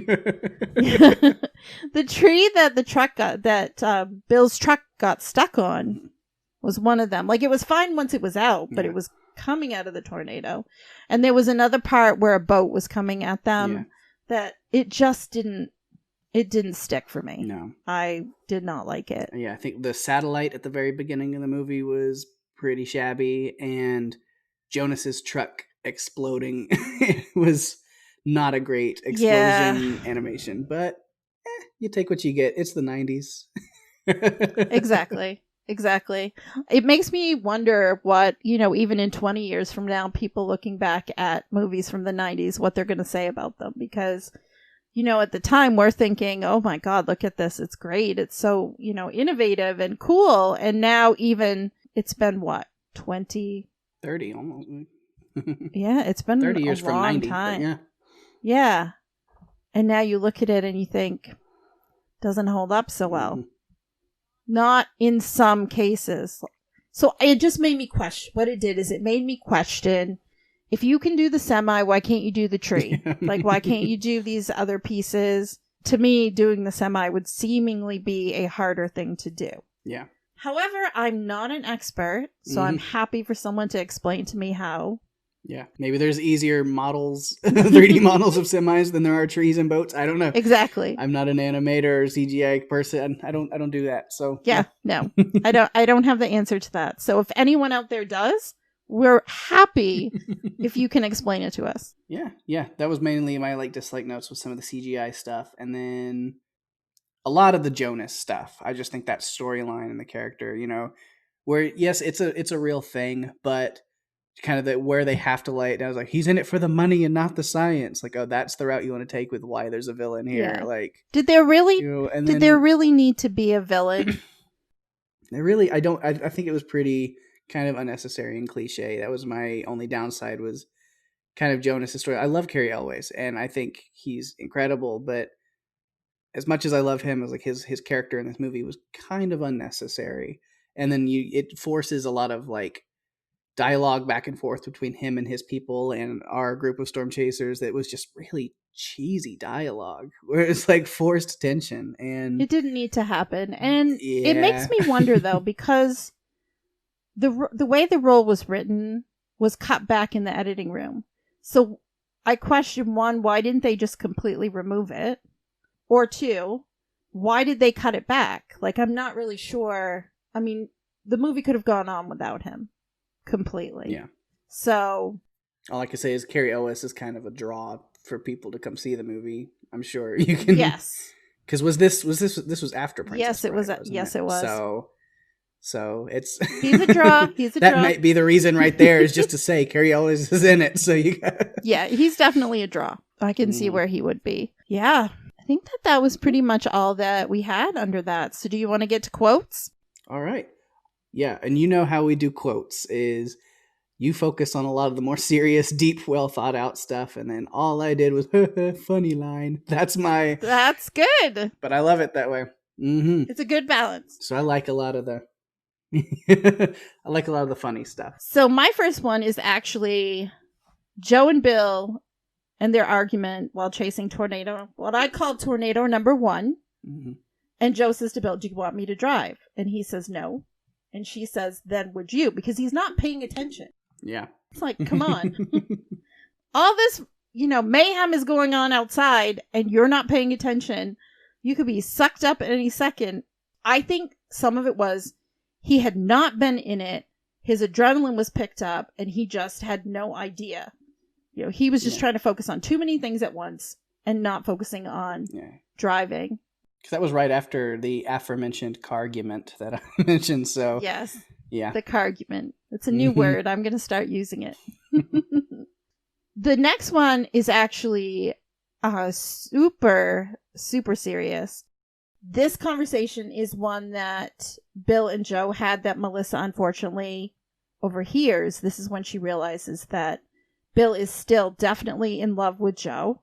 tree that the truck Bill's truck got stuck on was one of them. Like, it was fine once it was out, but it was coming out of the tornado. And there was another part where a boat was coming at them that it just didn't stick for me. No. I did not like it. Yeah, I think the satellite at the very beginning of the movie was pretty shabby, and Jonas's truck exploding was not a great explosion animation, but you take what you get. It's the 90s. Exactly. It makes me wonder what, even in 20 years from now, people looking back at movies from the 90s, what they're going to say about them. Because, at the time we're thinking, oh my God, look at this. It's great. It's so, innovative and cool. And now even it's been what, 20? 30 almost. Yeah, it's been 30 years a from long 90. time. Yeah. And now you look at it and you think, doesn't hold up so well. Not in some cases. So it just made me question. What it did is it made me question, if you can do the semi, why can't you do the tree? Like, why can't you do these other pieces? To me, doing the semi would seemingly be a harder thing to do. Yeah. However, I'm not an expert, so I'm happy for someone to explain to me how. Yeah, maybe there's easier models, 3D models of semis than there are trees and boats. I don't know. Exactly. I'm not an animator or CGI person. I don't do that. So no, I don't have the answer to that. So if anyone out there does, we're happy if you can explain it to us. Yeah. That was mainly my dislike notes with some of the CGI stuff, and then a lot of the Jonas stuff. I just think that storyline and the character, where yes, it's a real thing, but kind of where they have to lay it down. I was like, he's in it for the money and not the science. Like, oh, that's the route you want to take with why there's a villain here. Yeah. Like, did there really need to be a villain? I think it was pretty kind of unnecessary and cliche. That was my only downside, was kind of Jonas' story. I love Cary Elwes and I think he's incredible, but as much as I love him, as like his character in this movie was kind of unnecessary. And then it forces a lot of dialogue back and forth between him and his people and our group of storm chasers that was just really cheesy dialogue where it's forced tension, and it didn't need to happen. And it makes me wonder though, because the way the role was written was cut back in the editing room. So I question, one, why didn't they just completely remove it? Or two, why did they cut it back? I'm not really sure. I mean, the movie could have gone on without him. Completely. Yeah. So all I can say is Cary Elwes is kind of a draw for people to come see the movie. I'm sure you can. Yes. Because this was after Princess Yes, it was. Yes, it was. So it's he's a draw. He's a that draw. might be the reason right there, is just to say Cary Elwes is in it. So you yeah, he's definitely a draw. I can see where he would be. Yeah. I think that was pretty much all that we had under that. So do you want to get to quotes? All right. Yeah, and you know how we do quotes is you focus on a lot of the more serious, deep, well thought out stuff, and then all I did was funny line. That's good. But I love it that way. Mm-hmm. It's a good balance. So I like a lot of the I like a lot of the funny stuff. So my first one is actually Joe and Bill and their argument while chasing Tornado, what I call Tornado number 1. Mm-hmm. And Joe says to Bill, do you want me to drive? And he says no. And she says, then would you? Because he's not paying attention. Yeah. It's like, come on. All this, mayhem is going on outside and you're not paying attention. You could be sucked up at any second. I think some of it was he had not been in it. His adrenaline was picked up and he just had no idea. He was just trying to focus on too many things at once and not focusing on driving. Because that was right after the aforementioned cargument that I mentioned. So yes. Yeah. The cargument. It's a new word. I'm going to start using it. The next one is actually super, super serious. This conversation is one that Bill and Joe had that Melissa unfortunately overhears. This is when she realizes that Bill is still definitely in love with Joe.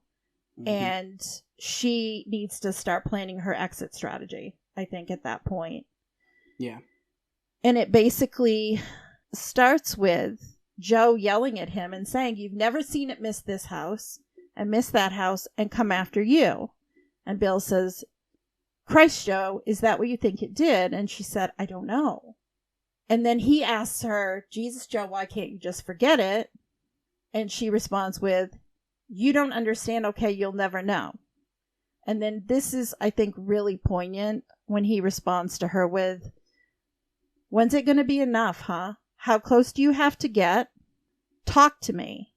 Mm-hmm. And she needs to start planning her exit strategy, I think, at that point. Yeah. And it basically starts with Joe yelling at him and saying, you've never seen it miss this house and miss that house and come after you. And Bill says, Christ, Joe, is that what you think it did? And she said, I don't know. And then he asks her, Jesus, Joe, why can't you just forget it? And she responds with, you don't understand. Okay, you'll never know. And then this is, I think, really poignant when he responds to her with, when's it going to be enough, huh? How close do you have to get? Talk to me.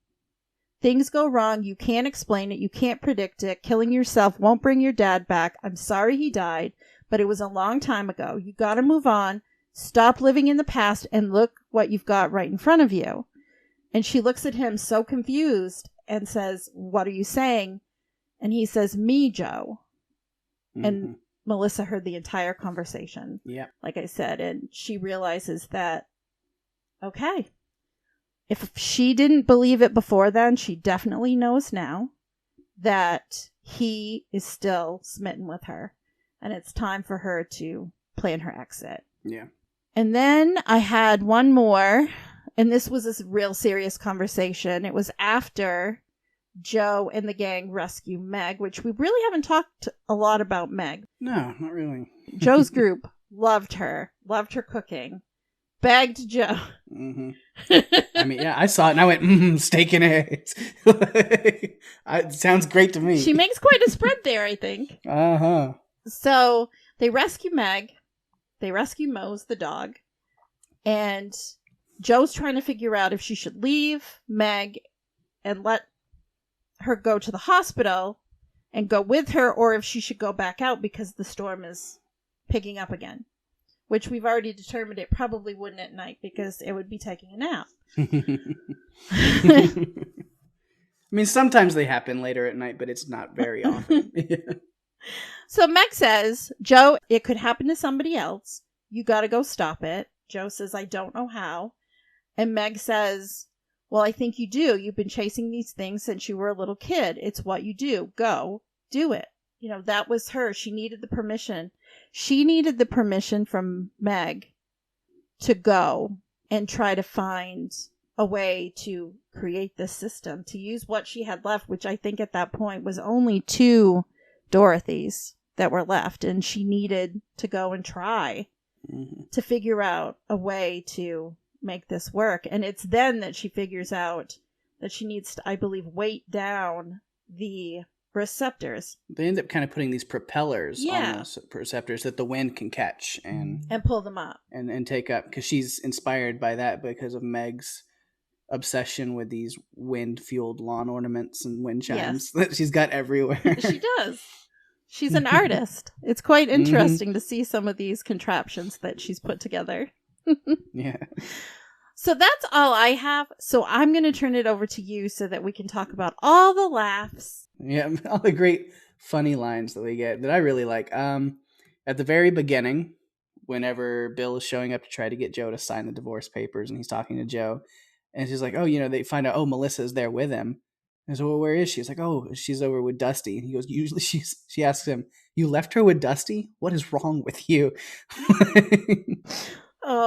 Things go wrong. You can't explain it. You can't predict it. Killing yourself won't bring your dad back. I'm sorry he died, but it was a long time ago. You got to move on. Stop living in the past and look what you've got right in front of you. And she looks at him so confused and says, what are you saying? And he says, me, Joe. Mm-hmm. And Melissa heard the entire conversation. Yeah. Like I said, and she realizes that, okay, if she didn't believe it before then, she definitely knows now that he is still smitten with her. And it's time for her to plan her exit. Yeah. And then I had one more, and this was a real serious conversation. It was after Joe and the gang rescue Meg, which we really haven't talked a lot about Meg. No, not really. Joe's group loved her cooking, begged Joe. Mm-hmm. I mean, yeah, I saw it and I went, steak and eggs. It sounds great to me. She makes quite a spread there, I think. Uh-huh. So they rescue Meg. They rescue Mose, the dog. And Joe's trying to figure out if she should leave Meg and let her go to the hospital and go with her, or if she should go back out because the storm is picking up again. Which we've already determined it probably wouldn't at night because it would be taking a nap. I mean, sometimes they happen later at night, but it's not very often. So Meg says, Joe, it could happen to somebody else. You got to go stop it. Joe says, I don't know how. And Meg says, well, I think you do. You've been chasing these things since you were a little kid. It's what you do. Go do it. That was her. She needed the permission. She needed the permission from Meg to go and try to find a way to create this system, to use what she had left, which I think at that point was only 2 Dorothys that were left. And she needed to go and try to figure out a way to make this work. And it's then that she figures out that she needs to, I believe, weight down the receptors. They end up kind of putting these propellers on those receptors that the wind can catch and pull them up and take up, because she's inspired by that because of Meg's obsession with these wind-fueled lawn ornaments and wind chimes that she's got everywhere. She does. She's an artist. It's quite interesting to see some of these contraptions that she's put together. Yeah. So that's all I have. So I'm going to turn it over to you so that we can talk about all the laughs. Yeah, all the great funny lines that we get that I really like. At the very beginning, whenever Bill is showing up to try to get Joe to sign the divorce papers, and he's talking to Joe, and she's like, oh, they find out, Melissa's there with him. And so, well, where is she? He's like, oh, she's over with Dusty. And he goes, usually she asks him, you left her with Dusty? What is wrong with you?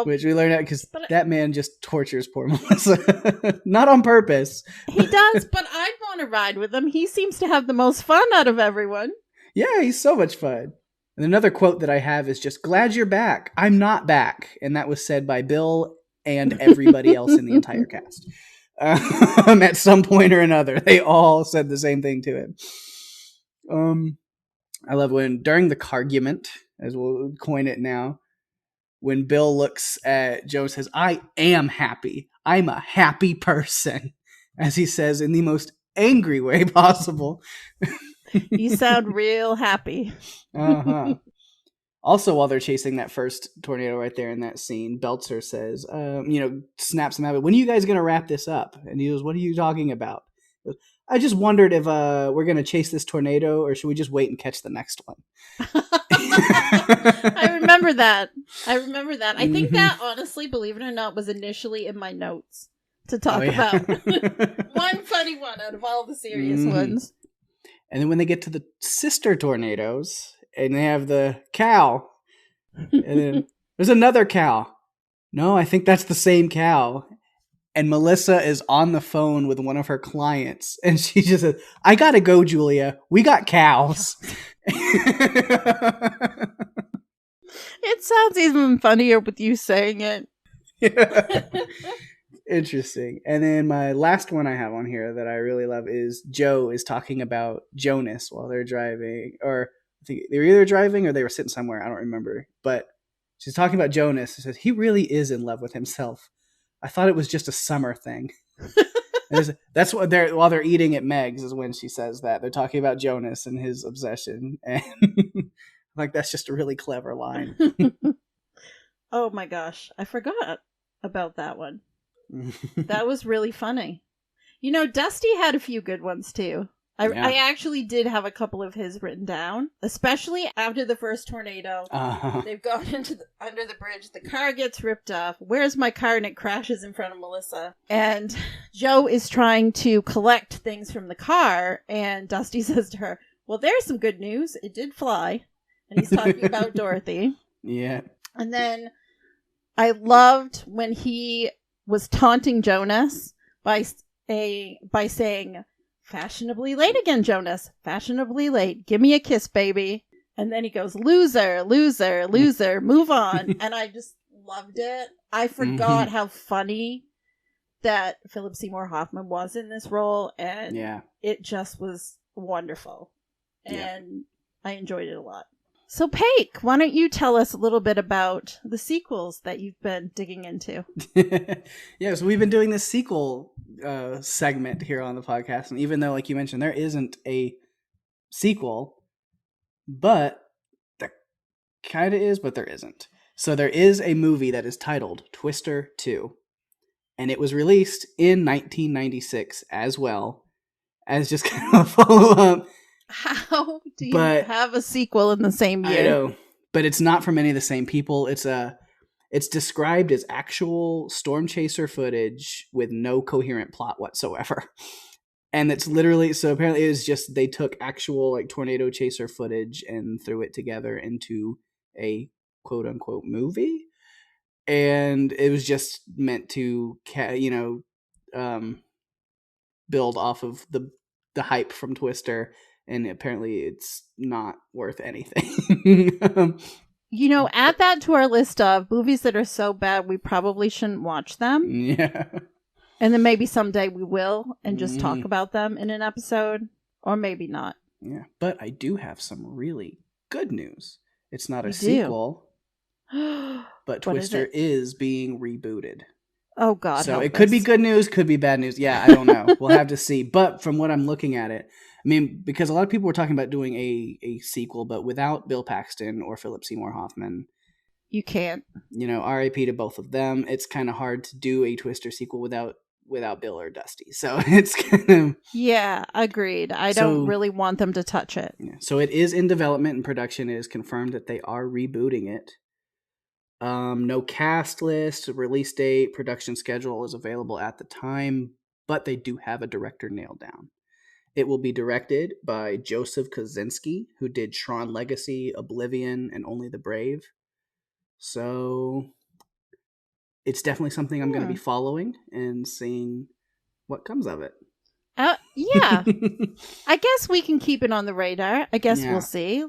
which we learned out because but that man just tortures poor Melissa. Not on purpose. He does, but I'd want to ride with him. He seems to have the most fun out of everyone. Yeah, he's so much fun. And another quote that I have is just, "Glad you're back. I'm not back." And that was said by Bill and everybody else in the entire cast. At some point or another, they all said the same thing to him. I love when, during the cargument, as we'll coin it now, when Bill looks at Joe and says, "I am happy. I'm a happy person," as he says in the most angry way possible. You sound real happy. Uh-huh. Also, while they're chasing that first tornado right there in that scene, Belzer says, snaps him out, "When are you guys going to wrap this up?" And he goes, "What are you talking about?" He goes, "I just wondered if we're going to chase this tornado, or should we just wait and catch the next one?" I remember that. I think that, honestly, believe it or not, was initially in my notes to talk about. One funny one out of all the serious ones. And then when they get to the sister tornadoes, and they have the cow, and then there's another cow. No, I think that's the same cow. And Melissa is on the phone with one of her clients, and she just says, "I gotta go, Julia. We got cows." It sounds even funnier with you saying it. Yeah. Interesting. And then my last one I have on here that I really love is Joe is talking about Jonas while they're driving, or I think they were either driving or they were sitting somewhere. I don't remember. But she's talking about Jonas. She says, "He really is in love with himself. I thought it was just a summer thing." That's what while they're eating at Meg's is when she says that. They're talking about Jonas and his obsession. And like, that's just a really clever line. Oh my gosh. I forgot about that one. That was really funny. Dusty had a few good ones too. I actually did have a couple of his written down, especially after the first tornado. They've gone under the bridge. The car gets ripped off. "Where's my car?" And it crashes in front of Melissa. And Joe is trying to collect things from the car. And Dusty says to her, "Well, there's some good news. It did fly." And he's talking about Dorothy. Yeah. And then I loved when he was taunting Jonas by saying, "Fashionably late again, Jonas. Fashionably late. Give me a kiss, baby." And then he goes, "Loser, loser, loser, move on." And I just loved it. I forgot how funny that Philip Seymour Hoffman was in this role. And it just was wonderful. And I enjoyed it a lot. So, Pake, why don't you tell us a little bit about the sequels that you've been digging into? So we've been doing this sequel segment here on the podcast. And even though, like you mentioned, there isn't a sequel, but there kind of is, but there isn't. So there is a movie that is titled Twister 2. And it was released in 1996 as well, as just kind of a follow-up. How do you have a sequel in the same year? I know, but it's not from any of the same people. It's described as actual storm chaser footage with no coherent plot whatsoever. And it's literally, so apparently it was just, they took actual like tornado chaser footage and threw it together into a quote unquote movie. And it was just meant to, build off of the hype from Twister. And apparently it's not worth anything. Add that to our list of movies that are so bad we probably shouldn't watch them. Yeah. And then maybe someday we will and just talk about them in an episode. Or maybe not. Yeah. But I do have some really good news. It's not a sequel. But Twister is being rebooted. Oh, God. So it could be good news, could be bad news. Yeah, I don't know. We'll have to see. But from what I'm looking at it, I mean, because a lot of people were talking about doing a sequel, but without Bill Paxton or Philip Seymour Hoffman. You can't. R.I.P. to both of them. It's kind of hard to do a Twister sequel without Bill or Dusty. So it's kind of... Yeah, agreed. I don't really want them to touch it. Yeah, so it is in development and production. It is confirmed that they are rebooting it. No cast list, release date, production schedule is available at the time, but they do have a director nailed down. It will be directed by Joseph Kosinski, who did Tron Legacy, Oblivion, and Only the Brave. So it's definitely something I'm going to be following and seeing what comes of it. Yeah. I guess we can keep it on the radar. I guess we'll see.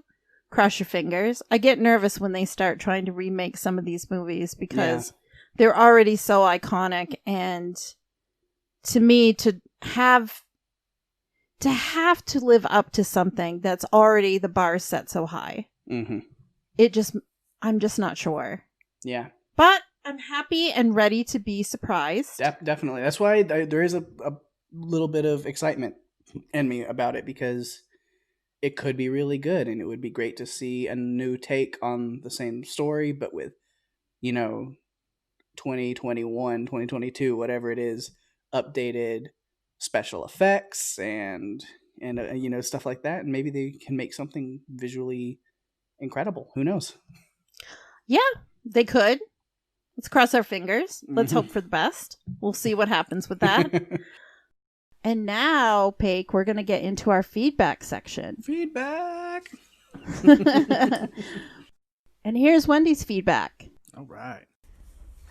Cross your fingers. I get nervous when they start trying to remake some of these movies because they're already so iconic, and to me, to have to live up to something that's already the bar set so high. Mm-hmm. I'm just not sure. Yeah. But I'm happy and ready to be surprised. Definitely. That's why there is a little bit of excitement in me about it, because it could be really good, and it would be great to see a new take on the same story, but with, 2021, 2022, whatever it is, updated special effects and stuff like that. And maybe they can make something visually incredible. Who knows? Yeah, they could. Let's cross our fingers. Let's hope for the best. We'll see what happens with that. And now, Pake, we're going to get into our feedback section. Feedback! And here's Wendy's feedback. All right.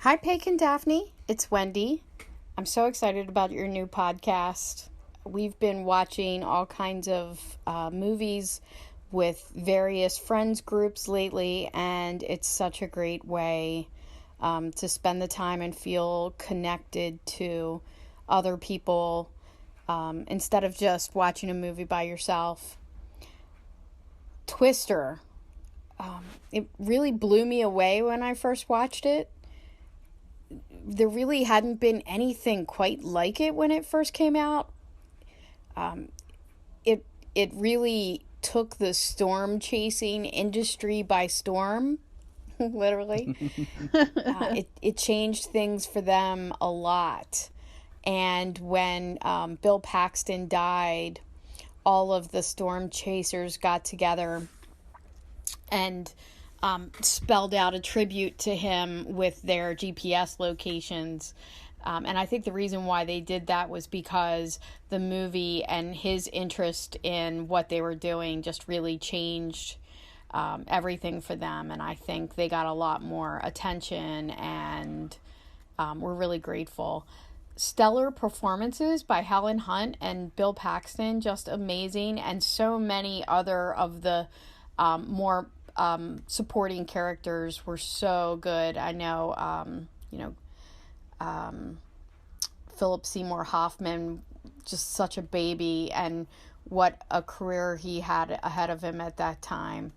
Hi, Pake and Daphne. It's Wendy. I'm so excited about your new podcast. We've been watching all kinds of movies with various friends groups lately, and it's such a great way to spend the time and feel connected to other people instead of just watching a movie by yourself. Twister. It really blew me away when I first watched it. There really hadn't been anything quite like it when it first came out. It really took the storm chasing industry by storm, literally. It changed things for them a lot. And when Bill Paxton died, all of the storm chasers got together and spelled out a tribute to him with their GPS locations. And I think the reason why they did that was because the movie and his interest in what they were doing just really changed everything for them. And I think they got a lot more attention, and we're really grateful. Stellar performances by Helen Hunt and Bill Paxton, just amazing. And so many other of the more supporting characters were so good. I know, Philip Seymour Hoffman, just such a baby, and what a career he had ahead of him at that time.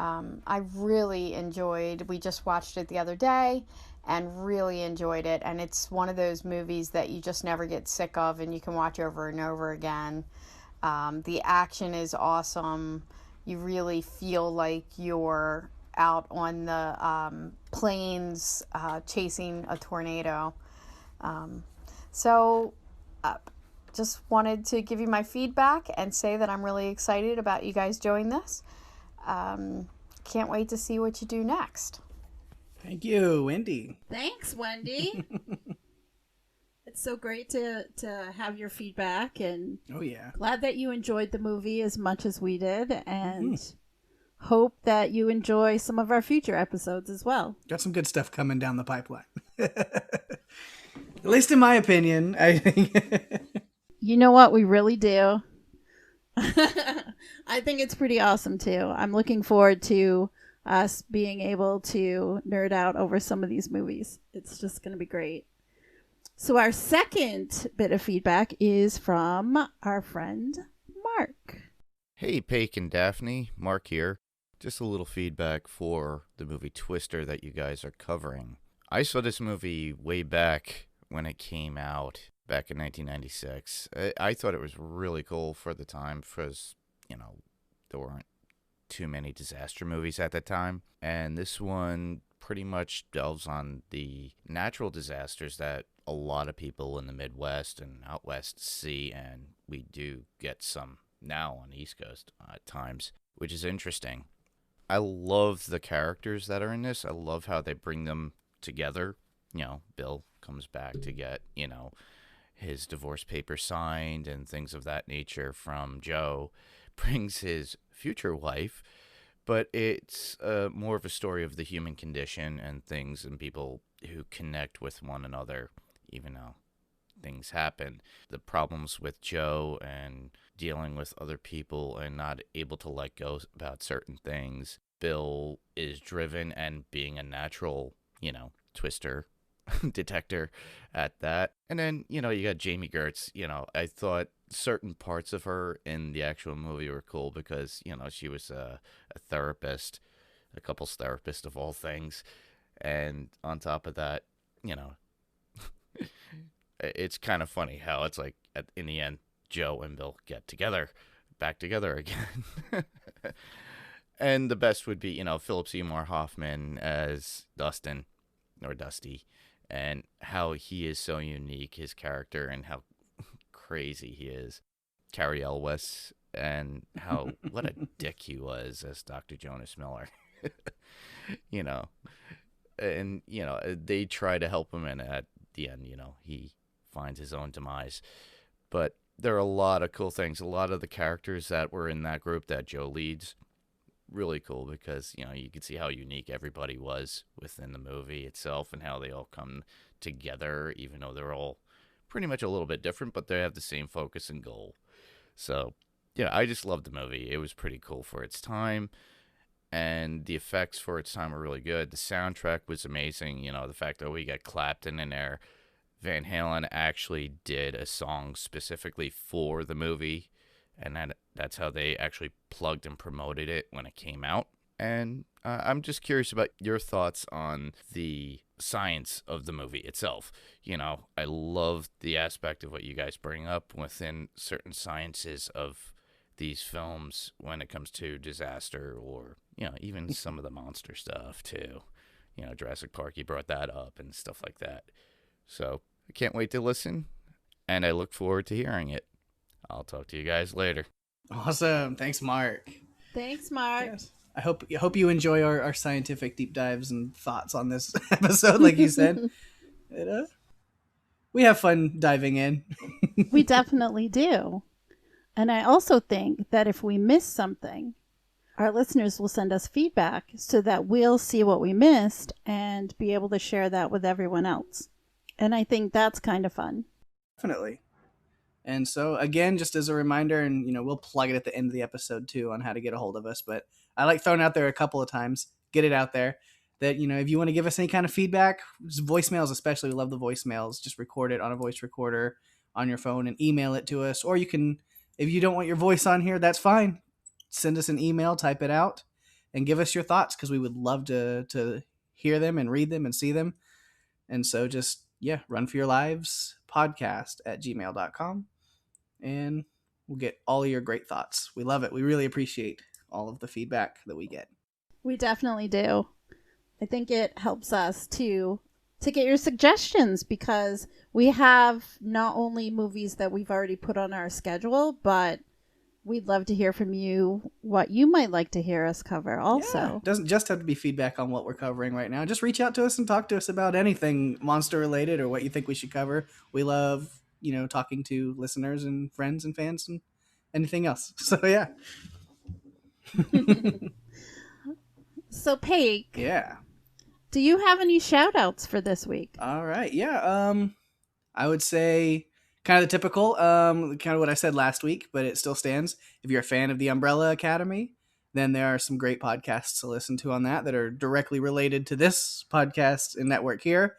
I really enjoyed, we just watched it the other day and really enjoyed it. And it's one of those movies that you just never get sick of and you can watch over and over again. The action is awesome. You really feel like you're out on the plains chasing a tornado. So just wanted to give you my feedback and say that I'm really excited about you guys doing this. Can't wait to see what you do next. Thank you, Wendy. Thanks, Wendy. It's so great to have your feedback, and glad that you enjoyed the movie as much as we did, and hope that you enjoy some of our future episodes as well. Got some good stuff coming down the pipeline. At least in my opinion, I think. You know what? We really do. I think it's pretty awesome too. I'm looking forward to us being able to nerd out over some of these movies. It's just going to be great. So our second bit of feedback is from our friend Mark. Hey, Pake and Daphne, Mark here. Just a little feedback for the movie Twister that you guys are covering. I saw this movie way back when it came out, back in 1996. I thought it was really cool for the time because, there weren't too many disaster movies at that time. And this one pretty much delves on the natural disasters that a lot of people in the Midwest and out West see, and we do get some now on the East Coast at times, which is interesting. I love the characters that are in this. I love how they bring them together. Bill comes back to get, his divorce papers signed and things of that nature from Joe, brings his future wife, but it's more of a story of the human condition and things and people who connect with one another, even though things happen. The problems with Joe and dealing with other people and not able to let go about certain things. Bill is driven and being a natural, twister detector at that. And then, you got Jamie Gertz. I thought certain parts of her in the actual movie were cool because, she was a therapist, a couples therapist of all things. And on top of that, it's kind of funny how it's like in the end, Joe and Bill get back together again. And the best would be, Philip Seymour Hoffman as Dustin, or Dusty, and how he is so unique, his character, and how crazy he is. Carrie Elwes, and what a dick he was as Dr. Jonas Miller. And, they try to help him, and at the end, he finds his own demise. But there are a lot of cool things. A lot of the characters that were in that group that Joe leads, really cool because, you can see how unique everybody was within the movie itself and how they all come together, even though they're all pretty much a little bit different, but they have the same focus and goal. So, I just loved the movie. It was pretty cool for its time, and the effects for its time were really good. The soundtrack was amazing. The fact that we got Clapton in there. Van Halen actually did a song specifically for the movie, and that's how they actually plugged and promoted it when it came out. And I'm just curious about your thoughts on the science of the movie itself. I love the aspect of what you guys bring up within certain sciences of these films when it comes to disaster or, even some of the monster stuff too. Jurassic Park, you brought that up and stuff like that. So I can't wait to listen, and I look forward to hearing it. I'll talk to you guys later. Awesome. Thanks, Mark. Thanks, Mark. Yes. I hope you enjoy our scientific deep dives and thoughts on this episode, like you said. We have fun diving in. We definitely do. And I also think that if we miss something, our listeners will send us feedback so that we'll see what we missed and be able to share that with everyone else. And I think that's kind of fun. Definitely. And so, again, just as a reminder, and, we'll plug it at the end of the episode, too, on how to get a hold of us. But I like throwing out there a couple of times, get it out there, that, if you want to give us any kind of feedback, voicemails especially, we love the voicemails, just record it on a voice recorder on your phone and email it to us. Or you can, if you don't want your voice on here, that's fine. Send us an email, type it out, and give us your thoughts, because we would love to hear them and read them and see them. And so just, Run For Your Lives podcast at gmail.com. And we'll get all of your great thoughts. We love it. We really appreciate all of the feedback that we get. We definitely do. I think it helps us to get your suggestions, because we have not only movies that we've already put on our schedule, but we'd love to hear from you what you might like to hear us cover also. Yeah, it doesn't just have to be feedback on what we're covering right now. Just reach out to us and talk to us about anything monster related or what you think we should cover. We love, talking to listeners and friends and fans and anything else. So, yeah. So, Pake. Yeah. Do you have any shout outs for this week? All right. Yeah. I would say kind of the typical, kind of what I said last week, but it still stands. If you're a fan of the Umbrella Academy, then there are some great podcasts to listen to on that are directly related to this podcast and network here.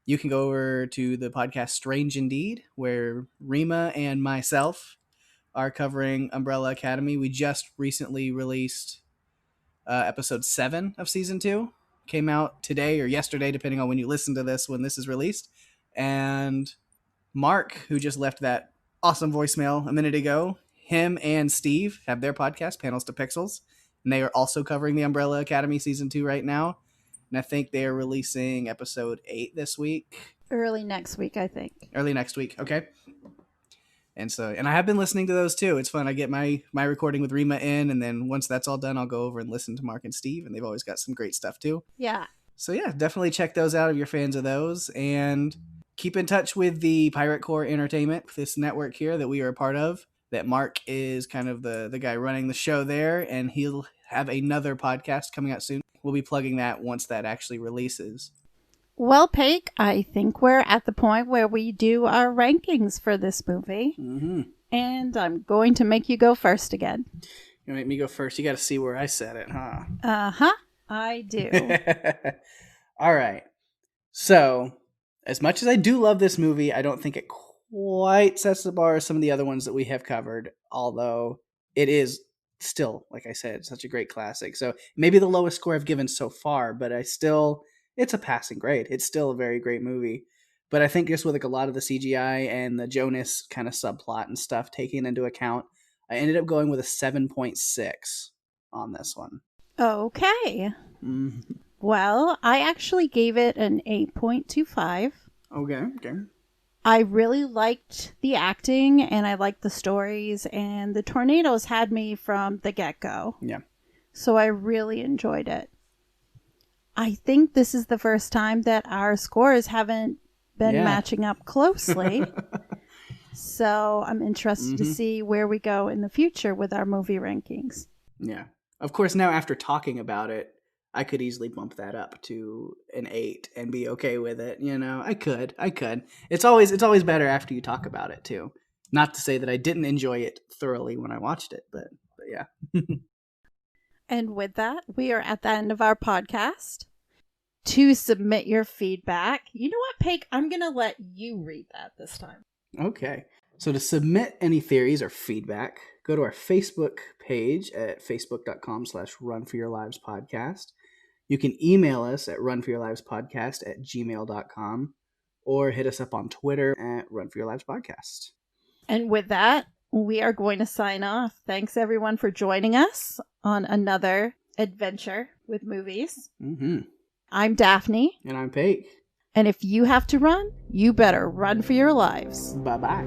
You can go over to the podcast Strange Indeed, where Rima and myself are covering Umbrella Academy. We just recently released episode 7 of season 2. Came out today or yesterday, depending on when you listen to this, when this is released. And Mark, who just left that awesome voicemail a minute ago, him and Steve have their podcast, Panels to Pixels, and they are also covering the Umbrella Academy season 2 right now. And I think they are releasing episode 8 this week. Early next week, I think. Early next week, okay. And I have been listening to those too. It's fun. I get my recording with Rima in, and then once that's all done, I'll go over and listen to Mark and Steve, and they've always got some great stuff too. Yeah. So yeah, definitely check those out if you're fans of those, and keep in touch with the Pirate Core Entertainment, this network here that we are a part of, that Mark is kind of the guy running the show there, and he'll have another podcast coming out soon. We'll be plugging that once that actually releases. Well, Pake, I think we're at the point where we do our rankings for this movie. Mm-hmm. And I'm going to make you go first again. You make me go first. You got to see where I said it, huh? Uh-huh. I do. All right. So, as much as I do love this movie, I don't think it quite sets the bar as some of the other ones that we have covered, although it is still, like I said, such a great classic. So, maybe the lowest score I've given so far, but it's a passing grade. It's still a very great movie. But I think just with like a lot of the CGI and the Jonas kind of subplot and stuff taken into account, I ended up going with a 7.6 on this one. Okay. Mm-hmm. Well, I actually gave it an 8.25. Okay. I really liked the acting and I liked the stories, and the tornadoes had me from the get-go. Yeah. So I really enjoyed it. I think this is the first time that our scores haven't been matching up closely. So I'm interested to see where we go in the future with our movie rankings. Yeah. Of course, now after talking about it, I could easily bump that up to an 8 and be okay with it. You know, I could. It's always better after you talk about it too. Not to say that I didn't enjoy it thoroughly when I watched it, but yeah. And with that, we are at the end of our podcast. To submit your feedback, you know what, Pake? I'm going to let you read that this time. Okay. So to submit any theories or feedback, go to our Facebook page at facebook.com/runforyourlivespodcast. You can email us at runforyourlivespodcast@gmail.com or hit us up on Twitter at runforyourlivespodcast. And with that, we are going to sign off. Thanks, everyone, for joining us on another adventure with movies. Mm-hmm. I'm Daphne. And I'm Pake. And if you have to run, you better run for your lives. Bye-bye.